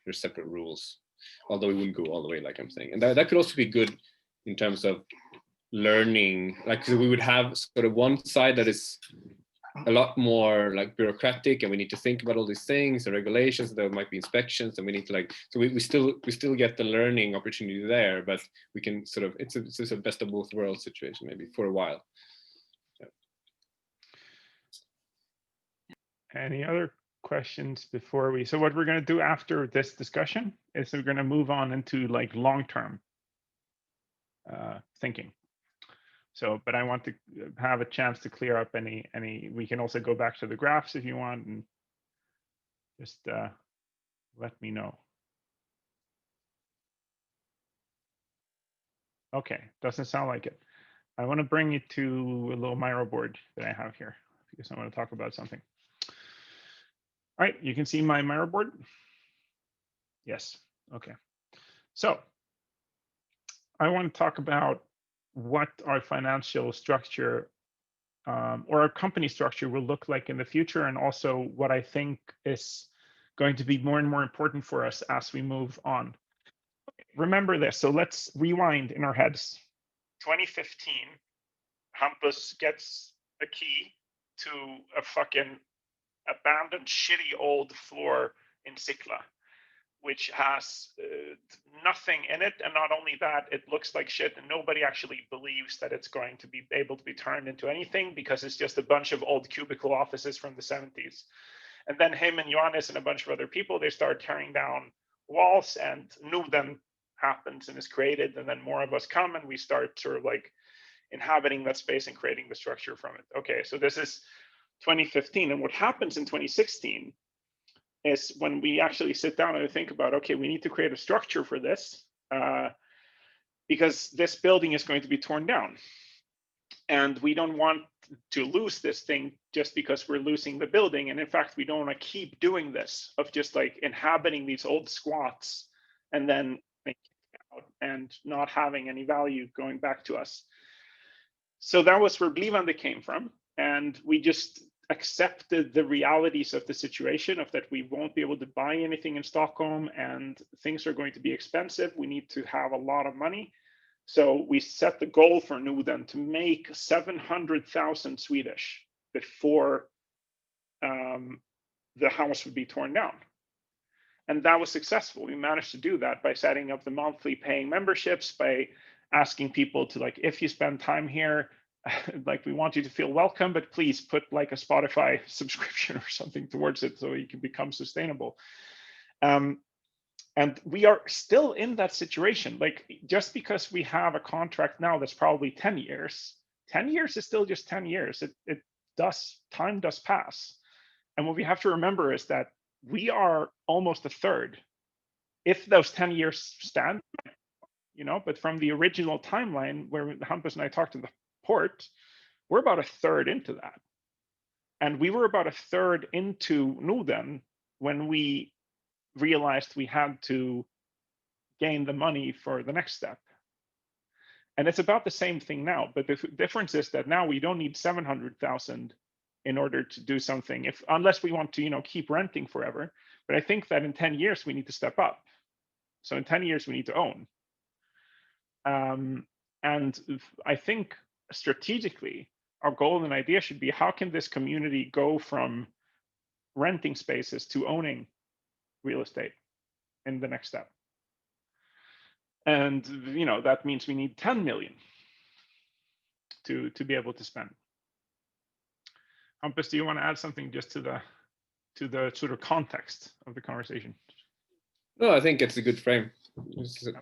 there's separate rules, although we wouldn't go all the way, like I'm saying. And that could also be good in terms of learning. Like, so we would have sort of one side that is a lot more like bureaucratic, and we need to think about all these things and regulations. There might be inspections, and we need to like, so we still get the learning opportunity there, but we can sort of, it's a best of both worlds situation maybe for a while. Yeah. Any other questions before we, so what we're going to do after this discussion is we're going to move on into like long-term thinking. So, but I want to have a chance to clear up any, we can also go back to the graphs if you want, and just let me know. Okay, doesn't sound like it. I want to bring you to a little Miro board that I have here because I want to talk about something. All right, you can see my Miro board. Yes, okay. So I want to talk about what our financial structure or our company structure will look like in the future, and also what I think is going to be more and more important for us as we move on. Remember this, so let's rewind in our heads. 2015, Hampus gets a key to a fucking abandoned, shitty old floor in Sickla, which has nothing in it. And not only that, it looks like shit, and nobody actually believes that it's going to be able to be turned into anything because it's just a bunch of old cubicle offices from the 70s. And then him and Johannes and a bunch of other people, they start tearing down walls, and Norden happens and is created. And then more of us come, and we start sort of like inhabiting that space and creating the structure from it. Okay, so this is 2015. And what happens in 2016 is when we actually sit down and think about, okay, we need to create a structure for this because this building is going to be torn down. And we don't want to lose this thing just because we're losing the building. And in fact, we don't want to keep doing this of just like inhabiting these old squats and then out and not having any value going back to us. So that was where Blivande came from. And we just accepted the realities of the situation, of that we won't be able to buy anything in Stockholm and things are going to be expensive. We need to have a lot of money. So we set the goal for Norden to make 700,000 Swedish before the house would be torn down. And that was successful. We managed to do that by setting up the monthly paying memberships, by asking people to, like, if you spend time here, like, we want you to feel welcome, but please put like a Spotify subscription or something towards it so you can become sustainable. And we are still in that situation. Like, just because we have a contract now that's probably 10 years, 10 years is still just 10 years. Time does pass. And what we have to remember is that we are almost a third, if those 10 years stand, you know, but from the original timeline where Hampus and I talked to the port, we're about a third into that. And we were about a third into Norden when we realized we had to gain the money for the next step. And it's about the same thing now, but the difference is that now we don't need 700,000 in order to do something, unless we want to, you know, keep renting forever. But I think that in 10 years we need to step up. So in 10 years we need to own. And I think strategically, our goal and idea should be, how can this community go from renting spaces to owning real estate in the next step? And, you know, that means we need 10 million to be able to spend. Hampus, do you want to add something just to the sort of context of the conversation? No, I think it's a good frame.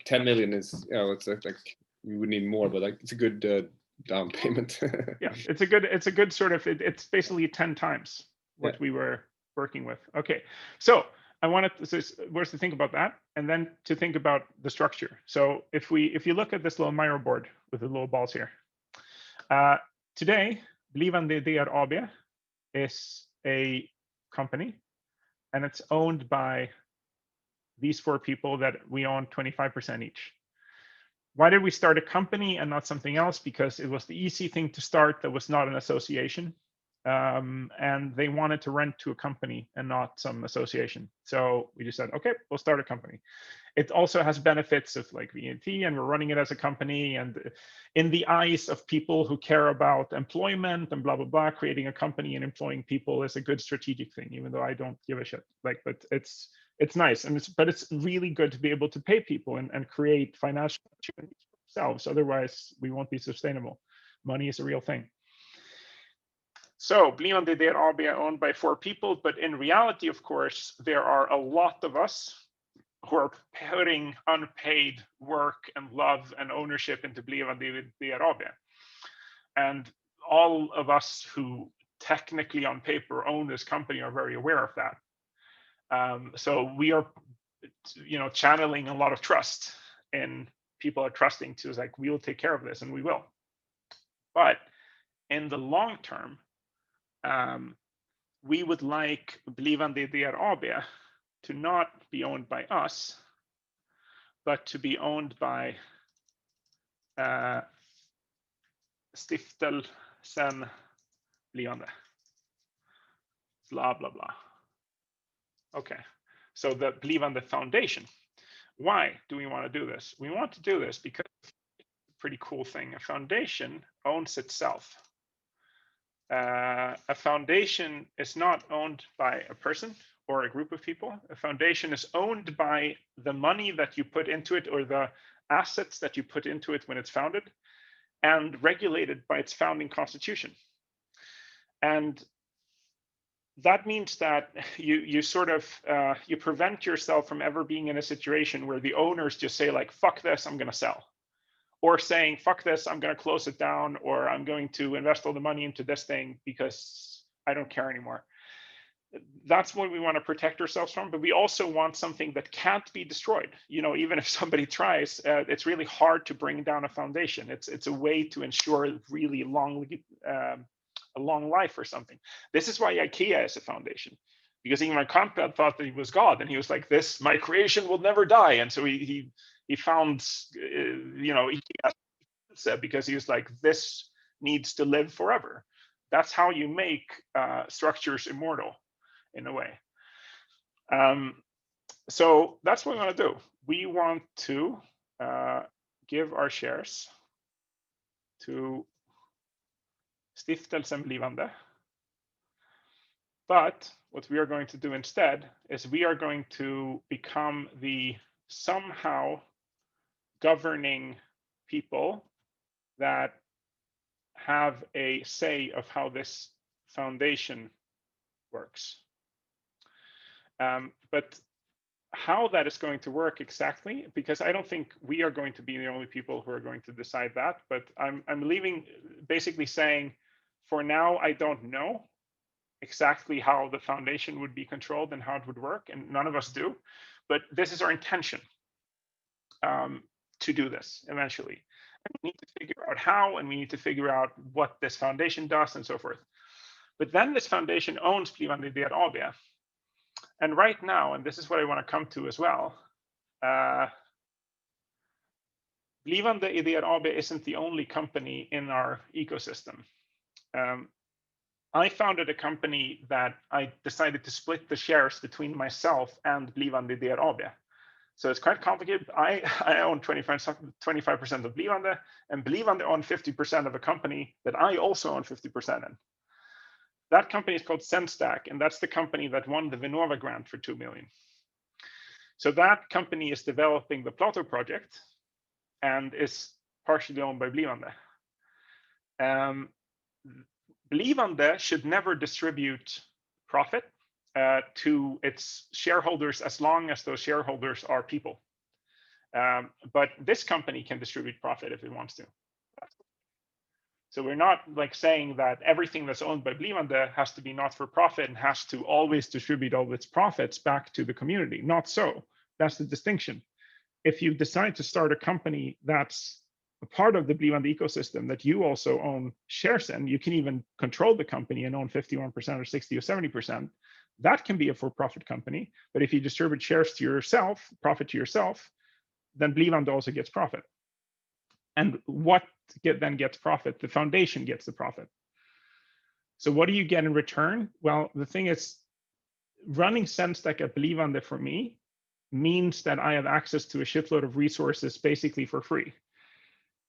10 million is, you know, it's like we would need more, but like it's a good down payment. Yeah, it's a good sort of, it's basically 10 times what we were working with. Okay, so I wanted to think about that, and then to think about the structure. So if you look at this little Miro board with the little balls here, today Blivande DR AB is a company, and it's owned by these 4 people that we own 25% each. Why did we start a company and not something else? Because it was the easy thing to start that was not an association. and they wanted to rent to a company and not some association. So we just said, okay, we'll start a company. It also has benefits of like VAT, and we're running it as a company. And in the eyes of people who care about employment and blah, blah, blah, creating a company and employing people is a good strategic thing, even though I don't give a shit. Like, but it's nice. And it's really good to be able to pay people and create financial opportunities for themselves. Otherwise, we won't be sustainable. Money is a real thing. So Blivande AB owned by 4 people, but in reality, of course, there are a lot of us who are putting unpaid work and love and ownership into Blivande AB. And all of us who technically on paper own this company are very aware of that. So we are, channeling a lot of trust, and people are trusting to like, we will take care of this, and we will. But in the long term, we would like Blivande AB to not be owned by us, but to be owned by Stiftelsen Blivande. Blah, blah, blah. Okay, so the Blivande Foundation. Why do we want to do this? We want to do this because it's a pretty cool thing. A foundation owns itself. A foundation is not owned by a person or a group of people. A foundation is owned by the money that you put into it, or the assets that you put into it when it's founded, and regulated by its founding constitution. And that means that you sort of you prevent yourself from ever being in a situation where the owners just say like, fuck this, I'm going to sell. Or saying, fuck this, I'm going to close it down, or I'm going to invest all the money into this thing because I don't care anymore. That's what we want to protect ourselves from. But we also want something that can't be destroyed. Even if somebody tries, it's really hard to bring down a foundation. It's a way to ensure really a long life or something. This is why IKEA is a foundation, because Ingvar Kamprad thought that he was God, and he was like, this, my creation will never die. And so he found, IKEA, because he was like, this needs to live forever. That's how you make structures immortal, in a way. So that's what we want to do. We want to give our shares to Stiftelsen Blivande. But what we are going to do instead is we are going to become the somehow governing people that have a say of how this foundation works. But how that is going to work exactly, because I don't think we are going to be the only people who are going to decide that, but I'm leaving basically saying, for now, I don't know exactly how the foundation would be controlled and how it would work, and none of us do, but this is our intention to do this eventually. And we need to figure out how, and we need to figure out what this foundation does and so forth. But then this foundation owns Blivande AB. And right now, and this is what I want to come to as well, Blivande AB isn't the only company in our ecosystem. I founded a company that I decided to split the shares between myself and Blivande AB. So it's quite complicated. I own 25% of Blivande, and Blivande own 50% of a company that I also own 50% in. That company is called SendStack, and that's the company that won the Vinnova grant for 2 million. So that company is developing the Plato Project and is partially owned by Blivande. Blivande should never distribute profit to its shareholders as long as those shareholders are people. But this company can distribute profit if it wants to. So we're not like saying that everything that's owned by Blivande has to be not for profit and has to always distribute all its profits back to the community. Not so. That's the distinction. If you decide to start a company that's a part of the Blivande ecosystem that you also own shares in, you can even control the company and own 51% or 60 or 70%. That can be a for-profit company. But if you distribute shares to yourself, profit to yourself, then Blivande also gets profit. And what then gets profit? The foundation gets the profit. So what do you get in return? Well, the thing is, running SendStack at Blivande for me means that I have access to a shitload of resources basically for free.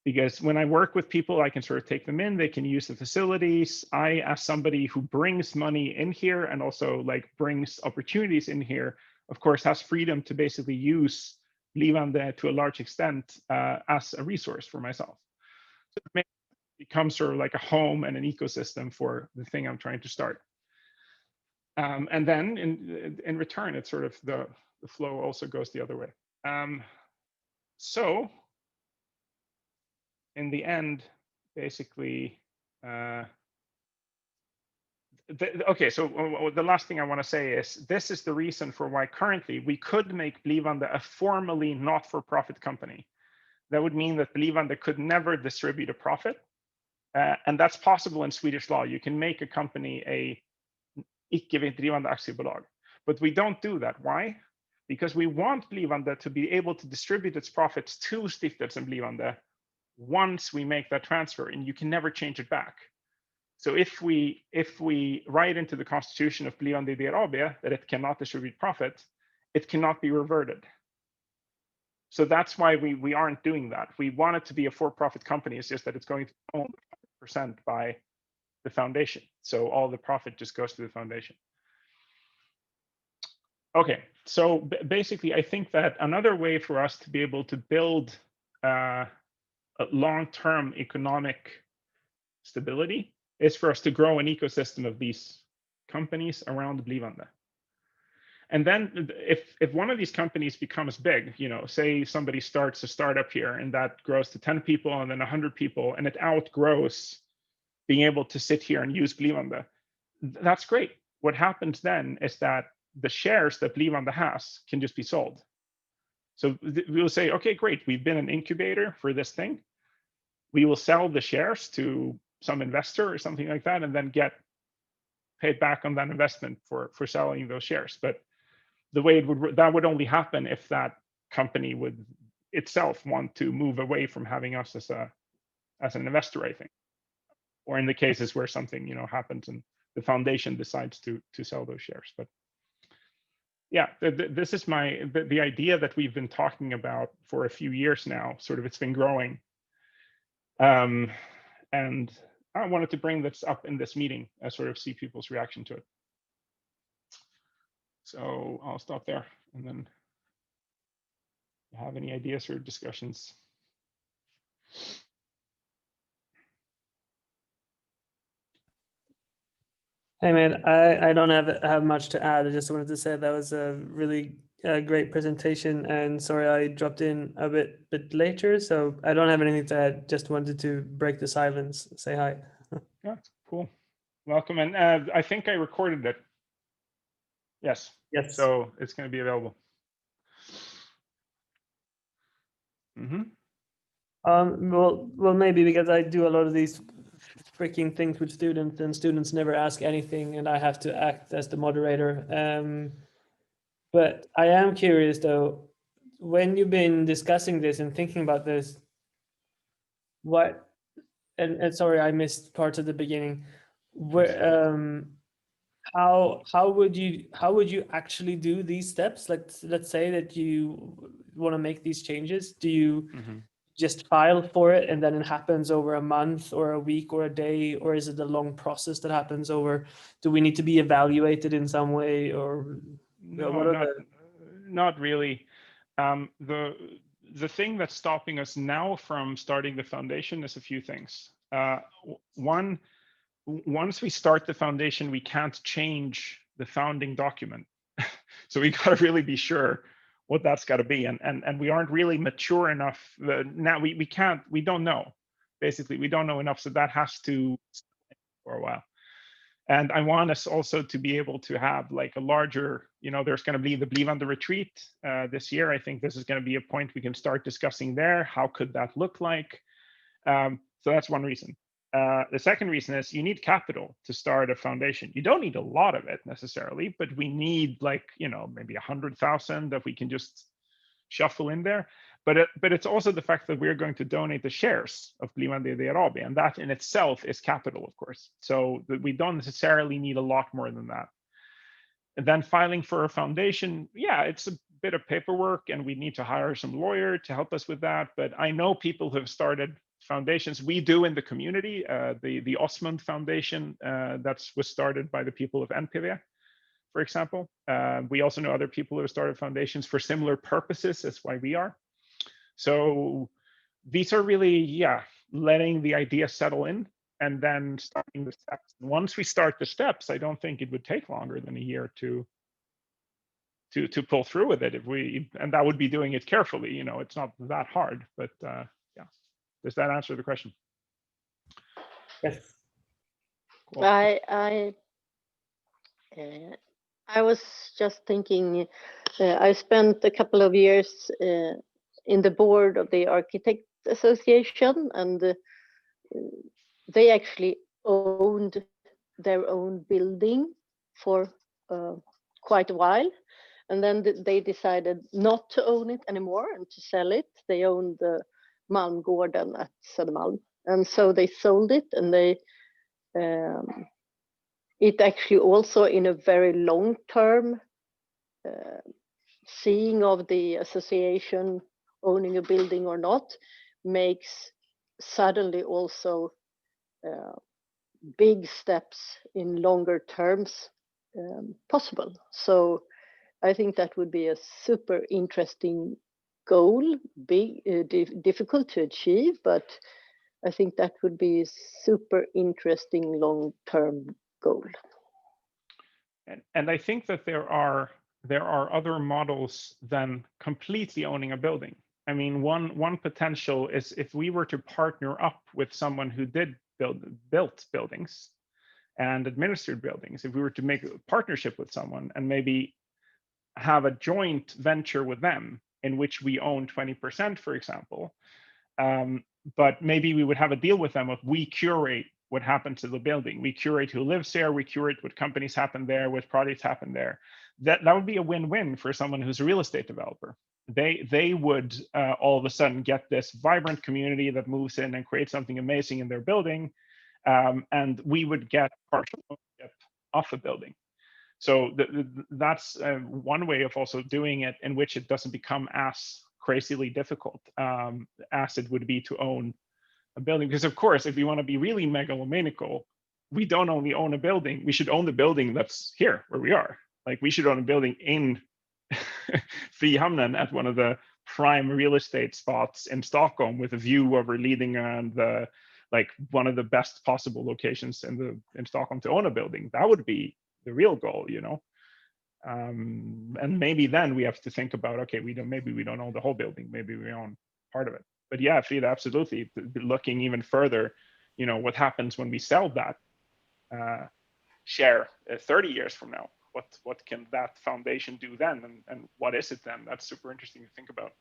Because when I work with people, I can sort of take them in, they can use the facilities. I, as somebody who brings money in here and also like brings opportunities in here, of course, has freedom to basically use Blivande to a large extent as a resource for myself. So it becomes sort of like a home and an ecosystem for the thing I'm trying to start. And then in return, it's sort of the flow also goes the other way. So in the end, basically, okay, so the last thing I want to say is this is the reason for why currently we could make Blivande a formally not-for-profit company. That would mean that Blivande could never distribute a profit. And that's possible in Swedish law. You can make a company a icke-vinstdrivande aktiebolag. But we don't do that. Why? Because we want Blivande to be able to distribute its profits to Stiftelsen Blivande once we make that transfer, and you can never change it back. So if we write into the constitution of Blivande DRAB that it cannot distribute profit, it cannot be reverted. So that's why we aren't doing that. We want it to be a for-profit company. It's just that it's going to be owned 100% by the foundation. So all the profit just goes to the foundation. Okay, so basically, I think that another way for us to be able to build a long-term economic stability is for us to grow an ecosystem of these companies around Blivande. And then if one of these companies becomes big, you know, say somebody starts a startup here and that grows to 10 people and then 100 people and it outgrows being able to sit here and use Blivande, that's great. What happens then is that the shares that Blivande has can just be sold. So we'll say, okay, great, we've been an incubator for this thing. We will sell the shares to some investor or something like that and then get paid back on that investment for selling those shares. But the way that would only happen if that company would itself want to move away from having us as an investor, I think. Or in the cases where something, you know, happens and the foundation decides to sell those shares. But yeah, this is the idea that we've been talking about for a few years now. Sort of, it's been growing, and I wanted to bring this up in this meeting and sort of see people's reaction to it. So I'll stop there, and then if you have any ideas or discussions. Hey man, I don't have much to add. I just wanted to say that was a really great presentation, and sorry I dropped in a bit later, so I don't have anything to add. Just wanted to break the silence, say hi. Yeah, cool. Welcome, and I think I recorded it. Yes. Yes. So it's going to be available. Mm-hmm. Well, maybe because I do a lot of these freaking things with students, and students never ask anything, and I have to act as the moderator. But I am curious though, when you've been discussing this and thinking about this, what? And sorry, I missed parts of the beginning. Where how would you actually do these steps? Like, let's say that you want to make these changes. Do you just file for it and then it happens over a month or a week or a day, or is it a long process that happens over? Do we need to be evaluated in some way, or no, not really. The thing that's stopping us now from starting the foundation is a few things. One, once we start the foundation, we can't change the founding document. So we got to really be sure what that's got to be. And we aren't really mature enough. Now we don't know. Basically, we don't know enough. So that has to stay for a while. And I want us also to be able to have like a larger, you know, there's going to be the Blivande retreat this year. I think this is going to be a point we can start discussing there. How could that look like? So that's one reason. The second reason is you need capital to start a foundation. You don't need a lot of it necessarily, but we need like, you know, maybe 100,000 that we can just shuffle in there. but it's also the fact that we're going to donate the shares of Blivande de Arabi, and that in itself is capital, of course. So that we don't necessarily need a lot more than that. And then filing for a foundation, yeah, it's a bit of paperwork, and we need to hire some lawyer to help us with that. But I know people who have started foundations. We do in the community, the Osmond Foundation that was started by the people of NPV, for example. We also know other people who have started foundations for similar purposes. That's why we are. So these are really, yeah, letting the idea settle in and then starting the steps. Once we start the steps, I don't think it would take longer than a year to pull through with it. And that would be doing it carefully. You know, it's not that hard. But yeah, does that answer the question? Yes. Cool. I was just thinking. I spent a couple of years in the board of the Architect Association, and they actually owned their own building for quite a while, and then they decided not to own it anymore and to sell it. They owned the Malmgården at Södermalm, and so they sold it, and they it actually also in a very long term seeing of the association owning a building or not makes suddenly also big steps in longer terms possible. So I think that would be a super interesting goal, big, difficult to achieve, but I think that would be a super interesting long-term goal. And I think that there are other models than completely owning a building. I mean, one potential is if we were to partner up with someone who did built buildings and administered buildings, if we were to make a partnership with someone and maybe have a joint venture with them in which we own 20%, for example, but maybe we would have a deal with them of we curate what happened to the building. We curate who lives there, we curate what companies happen there, what projects happen there. That would be a win-win for someone who's a real estate developer. They would all of a sudden get this vibrant community that moves in and creates something amazing in their building, and we would get partial ownership of the building. So that's one way of also doing it in which it doesn't become as crazily difficult as it would be to own a building. Because of course, if we want to be really megalomaniacal, we don't only own a building, we should own the building that's here where we are. Like we should own a building in Frihamnen at one of the prime real estate spots in Stockholm with a view over Lidingö and the like one of the best possible locations in Stockholm to own a building. That would be the real goal, you know. And maybe then we have to think about, okay, maybe we don't own the whole building, maybe we own part of it. But yeah, Frida, absolutely. Looking even further, you know, what happens when we sell that share 30 years from now? What can that foundation do then, and what is it then? That's super interesting to think about.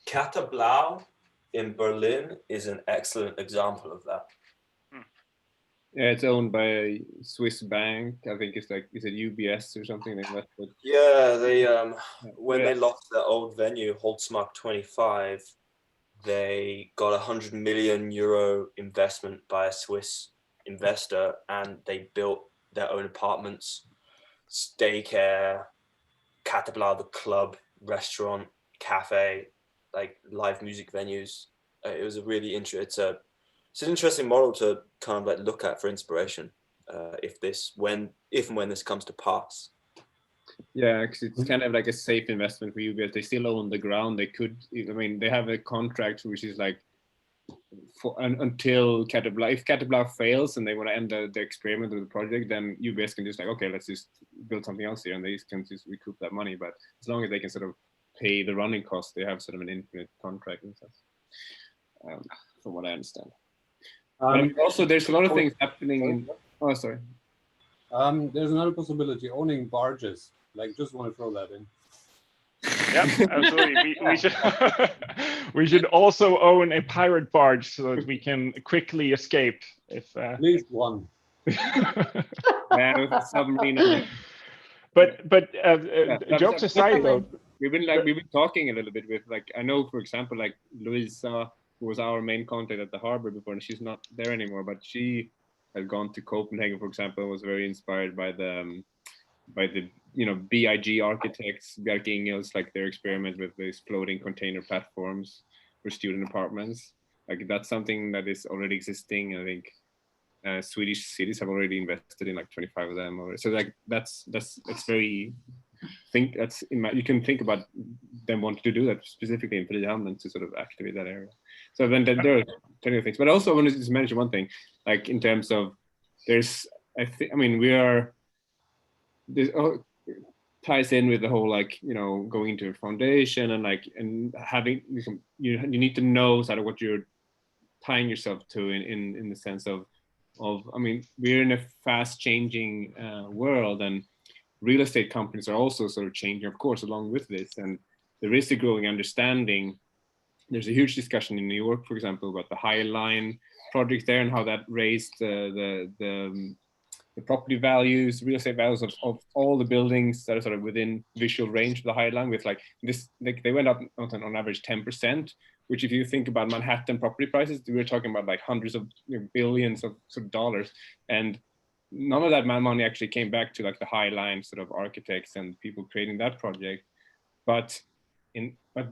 Kata Blau in Berlin is an excellent example of that. Yeah, it's owned by a Swiss bank. I think it's like, is it UBS or something like that? Yeah, they when they lost their old venue, Holtzmark 25, they got a €100 million investment by a Swiss investor, and they built their own apartments, daycare, Kata Blau, the club, restaurant, cafe, like live music venues. It was a really it's an interesting model to kind of like look at for inspiration, if and when this comes to pass. Yeah, because it's kind of like a safe investment for UBS. They still own the ground. They could, I mean, they have a contract which is like until Kata Blau. If Kata Blau fails and they want to end the experiment of the project, then UBS can just like, okay, let's just build something else here, and they can just recoup that money. But as long as they can sort of pay the running costs, they have sort of an infinite contract and stuff, from what I understand. Also, there's a lot of things happening in. Sorry. There's another possibility: owning barges. Like, just want to throw that in. Yeah, absolutely. We should also own a pirate barge so that we can quickly escape. If at least one. Yeah, with a submarine. But jokes aside, though. we've been talking a little bit with, like, I know, for example, like Louisa, who was our main contact at the harbor before, and she's not there anymore, but she had gone to Copenhagen, for example, and was very inspired by the BIG architects, Bjarke Ingels, like their experiment with these floating container platforms for student apartments. Like, that's something that is already existing. I think Swedish cities have already invested in like 25 of them. So like that's very, you can think about them wanting to do that specifically in Frihamnen to sort of activate that area. So then there are plenty of things, but also I want to just mention one thing, like in terms of this ties in with the whole, like, going into a foundation and having, you need to know sort of what you're tying yourself to in the sense of I mean, we're in a fast changing world, and real estate companies are also sort of changing, of course, along with this. And there is a growing understanding. There's a huge discussion in New York, for example, about the High Line project there and how that raised the property values, real estate values of all the buildings that are sort of within visual range of the High Line, with like this, like they went up on average 10%, which if you think about Manhattan property prices, we're talking about like hundreds of billions of sort of dollars. And none of that money actually came back to like the High Line sort of architects and people creating that project. But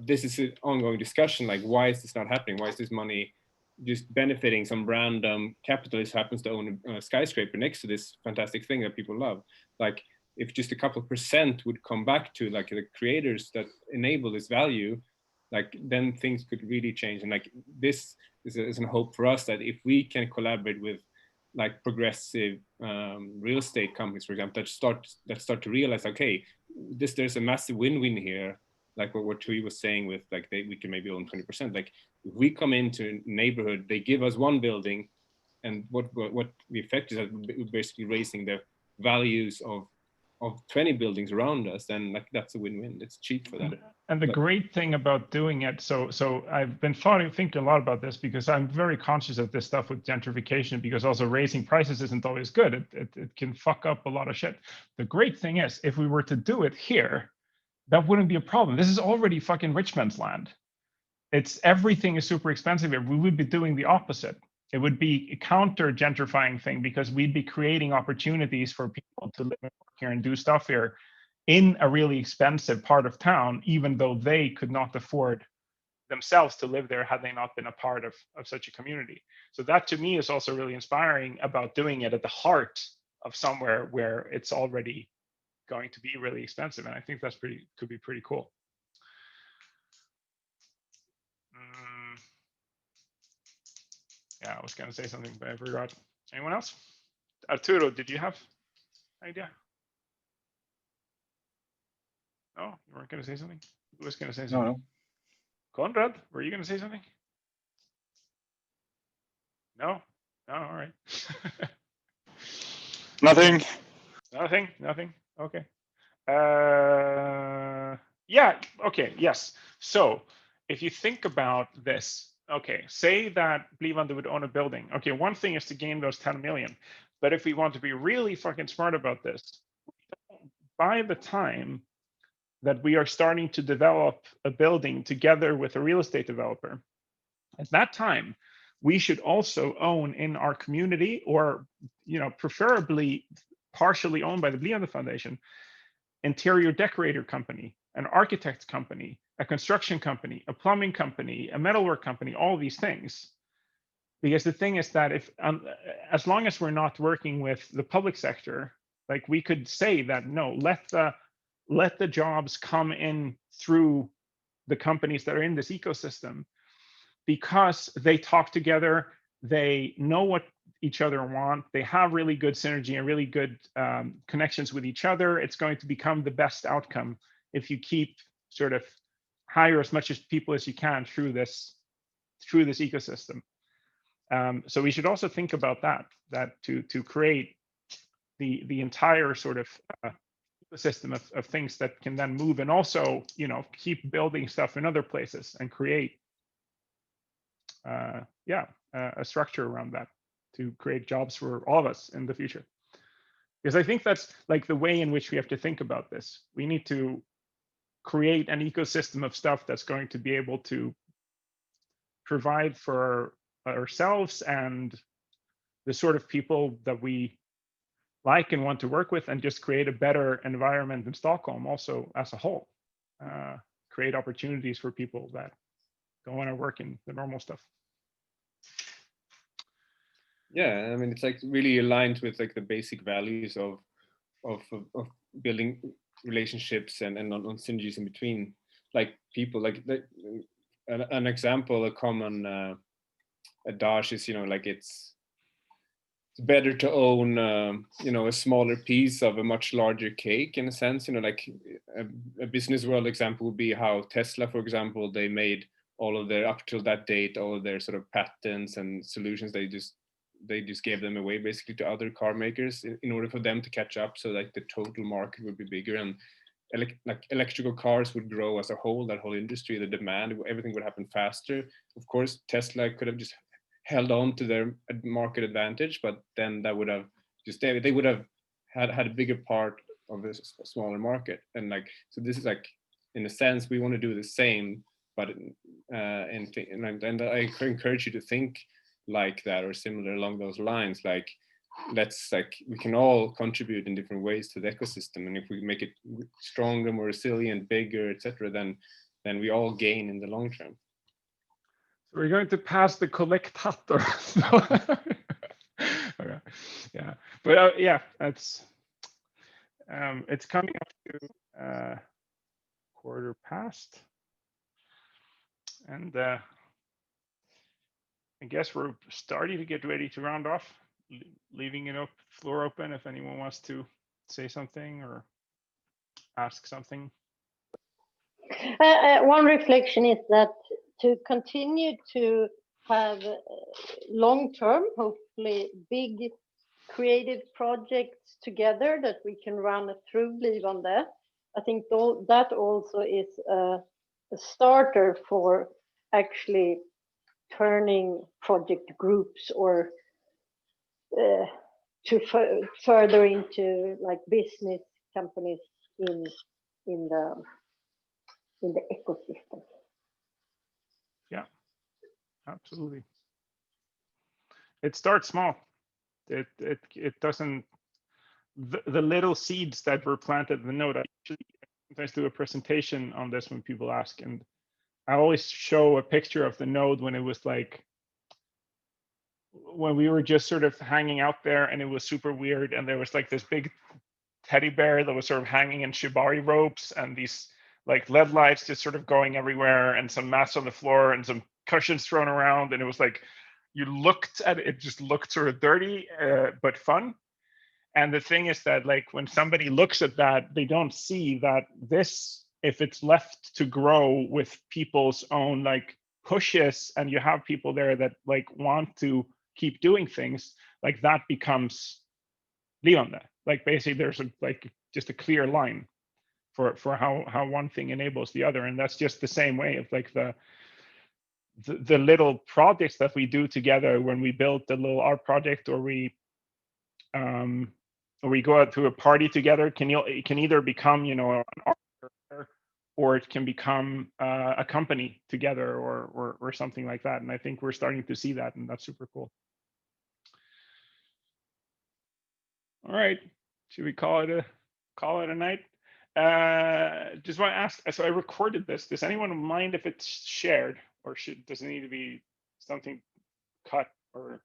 this is an ongoing discussion, like, why is this not happening? Why is this money just benefiting some random capitalist who happens to own a skyscraper next to this fantastic thing that people love? Like, if just a couple of % would come back to like the creators that enable this value, like then things could really change. And like this is a hope for us, that if we can collaborate with like progressive real estate companies, for example, that start to realize, okay, there's a massive win-win here. Like what Tui was saying with like we can maybe own 20%. Like if we come into a neighborhood, they give us one building, and what the effect is that we're basically raising the values of 20 buildings around us, then like that's a win-win. It's cheap for them. And the great thing about doing it, so I've been thinking a lot about this, because I'm very conscious of this stuff with gentrification, because also raising prices isn't always good. It can fuck up a lot of shit. The great thing is, if we were to do it here, that wouldn't be a problem. This is already fucking rich man's land. Everything is super expensive here. We would be doing the opposite. It would be a counter gentrifying thing, because we'd be creating opportunities for people to live and work here and do stuff here in a really expensive part of town, even though they could not afford themselves to live there had they not been a part of such a community. So that to me is also really inspiring about doing it at the heart of somewhere where it's already going to be really expensive. And I think that's could be pretty cool. Yeah, I was going to say something, but I forgot. Anyone else? Arturo, did you have an idea? No, you weren't going to say something? Who was going to say something? No. Conrad, were you going to say something? No? No, all right. Nothing. Nothing. Okay. Yeah, okay, yes. So if you think about this, okay, say that Blivande would own a building. Okay, one thing is to gain those 10 million. But if we want to be really fucking smart about this, by the time that we are starting to develop a building together with a real estate developer, at that time, we should also own in our community, or preferably partially owned by the Blivande Foundation, interior decorator company, an architect company, a construction company, a plumbing company, a metalwork company, all these things. Because the thing is that if as long as we're not working with the public sector, like we could say that no, let the jobs come in through the companies that are in this ecosystem, because they talk together, they know what each other want, they have really good synergy and really good connections with each other. It's going to become the best outcome if you keep sort of hire as much as people as you can through this ecosystem. So we should also think about that to create the entire sort of ecosystem of things that can then move, and also keep building stuff in other places and create a structure around that to create jobs for all of us in the future. Because I think that's like the way in which we have to think about this. We need to create an ecosystem of stuff that's going to be able to provide for ourselves and the sort of people that we like and want to work with, and just create a better environment in Stockholm also as a whole. Create opportunities for people that don't want to work in the normal stuff. Yeah, I mean, it's like really aligned with like the basic values of building relationships and on synergies in between like people. Like an example, a common adage is, you know, like it's better to own you know, a smaller piece of a much larger cake, in a sense. You know, like a business world example would be how Tesla, for example, they made all of their, up till that date, all of their sort of patents and solutions, they just gave them away basically to other car makers in order for them to catch up, so like the total market would be bigger, and like electrical cars would grow as a whole, that whole industry, the demand, everything would happen faster. Of course, Tesla could have just held on to their market advantage, but then that would have just, they would have had a bigger part of this smaller market. And like, so this is like, in a sense, we want to do the same, but and I encourage you to think like that or similar along those lines. Like, let's, like, we can all contribute in different ways to the ecosystem, and if we make it stronger, more resilient, bigger, etc., then we all gain in the long term. So we're going to pass the collectator. Okay. Yeah, but yeah, it's coming up to past 1:15, and I guess we're starting to get ready to round off, leaving it floor open if anyone wants to say something or ask something. One reflection is that to continue to have long-term, hopefully big creative projects together that we can run through Blivande, I think that also is a starter for actually turning project groups or to further into like business companies in the ecosystem. Yeah, absolutely. It starts small. It doesn't, the little seeds that were planted in the node. I actually sometimes do a presentation on this when people ask, and I always show a picture of the node when it was like, when we were just sort of hanging out there and it was super weird, and there was like this big teddy bear that was sort of hanging in shibari ropes, and these like LED lights just sort of going everywhere, and some mats on the floor and some cushions thrown around, and it was like, you looked at it, it just looked sort of dirty, but fun. And the thing is that, like, when somebody looks at that, they don't see that this, if it's left to grow with people's own like pushes, and you have people there that like want to keep doing things, like that becomes Blivande. Like basically there's like just a clear line for how one thing enables the other. And that's just the same way of like the little projects that we do together when we build the little art project, or we go out to a party together, it can either become, you know, an art, or it can become a company together, or something like that. And I think we're starting to see that, and that's super cool. All right, should we call it a night? Just want to ask, so I recorded this. Does anyone mind if it's shared, or does it need to be something cut, or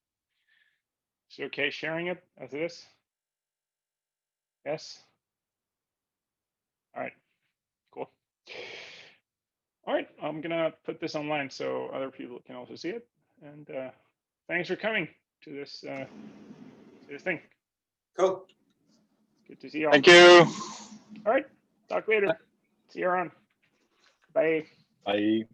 is it okay sharing it as it is? Yes. All right, cool. All right, I'm gonna put this online so other people can also see it. And thanks for coming to this thing. Cool. Good to see you all. Thank you. All right, talk later. See you around. Bye. Bye.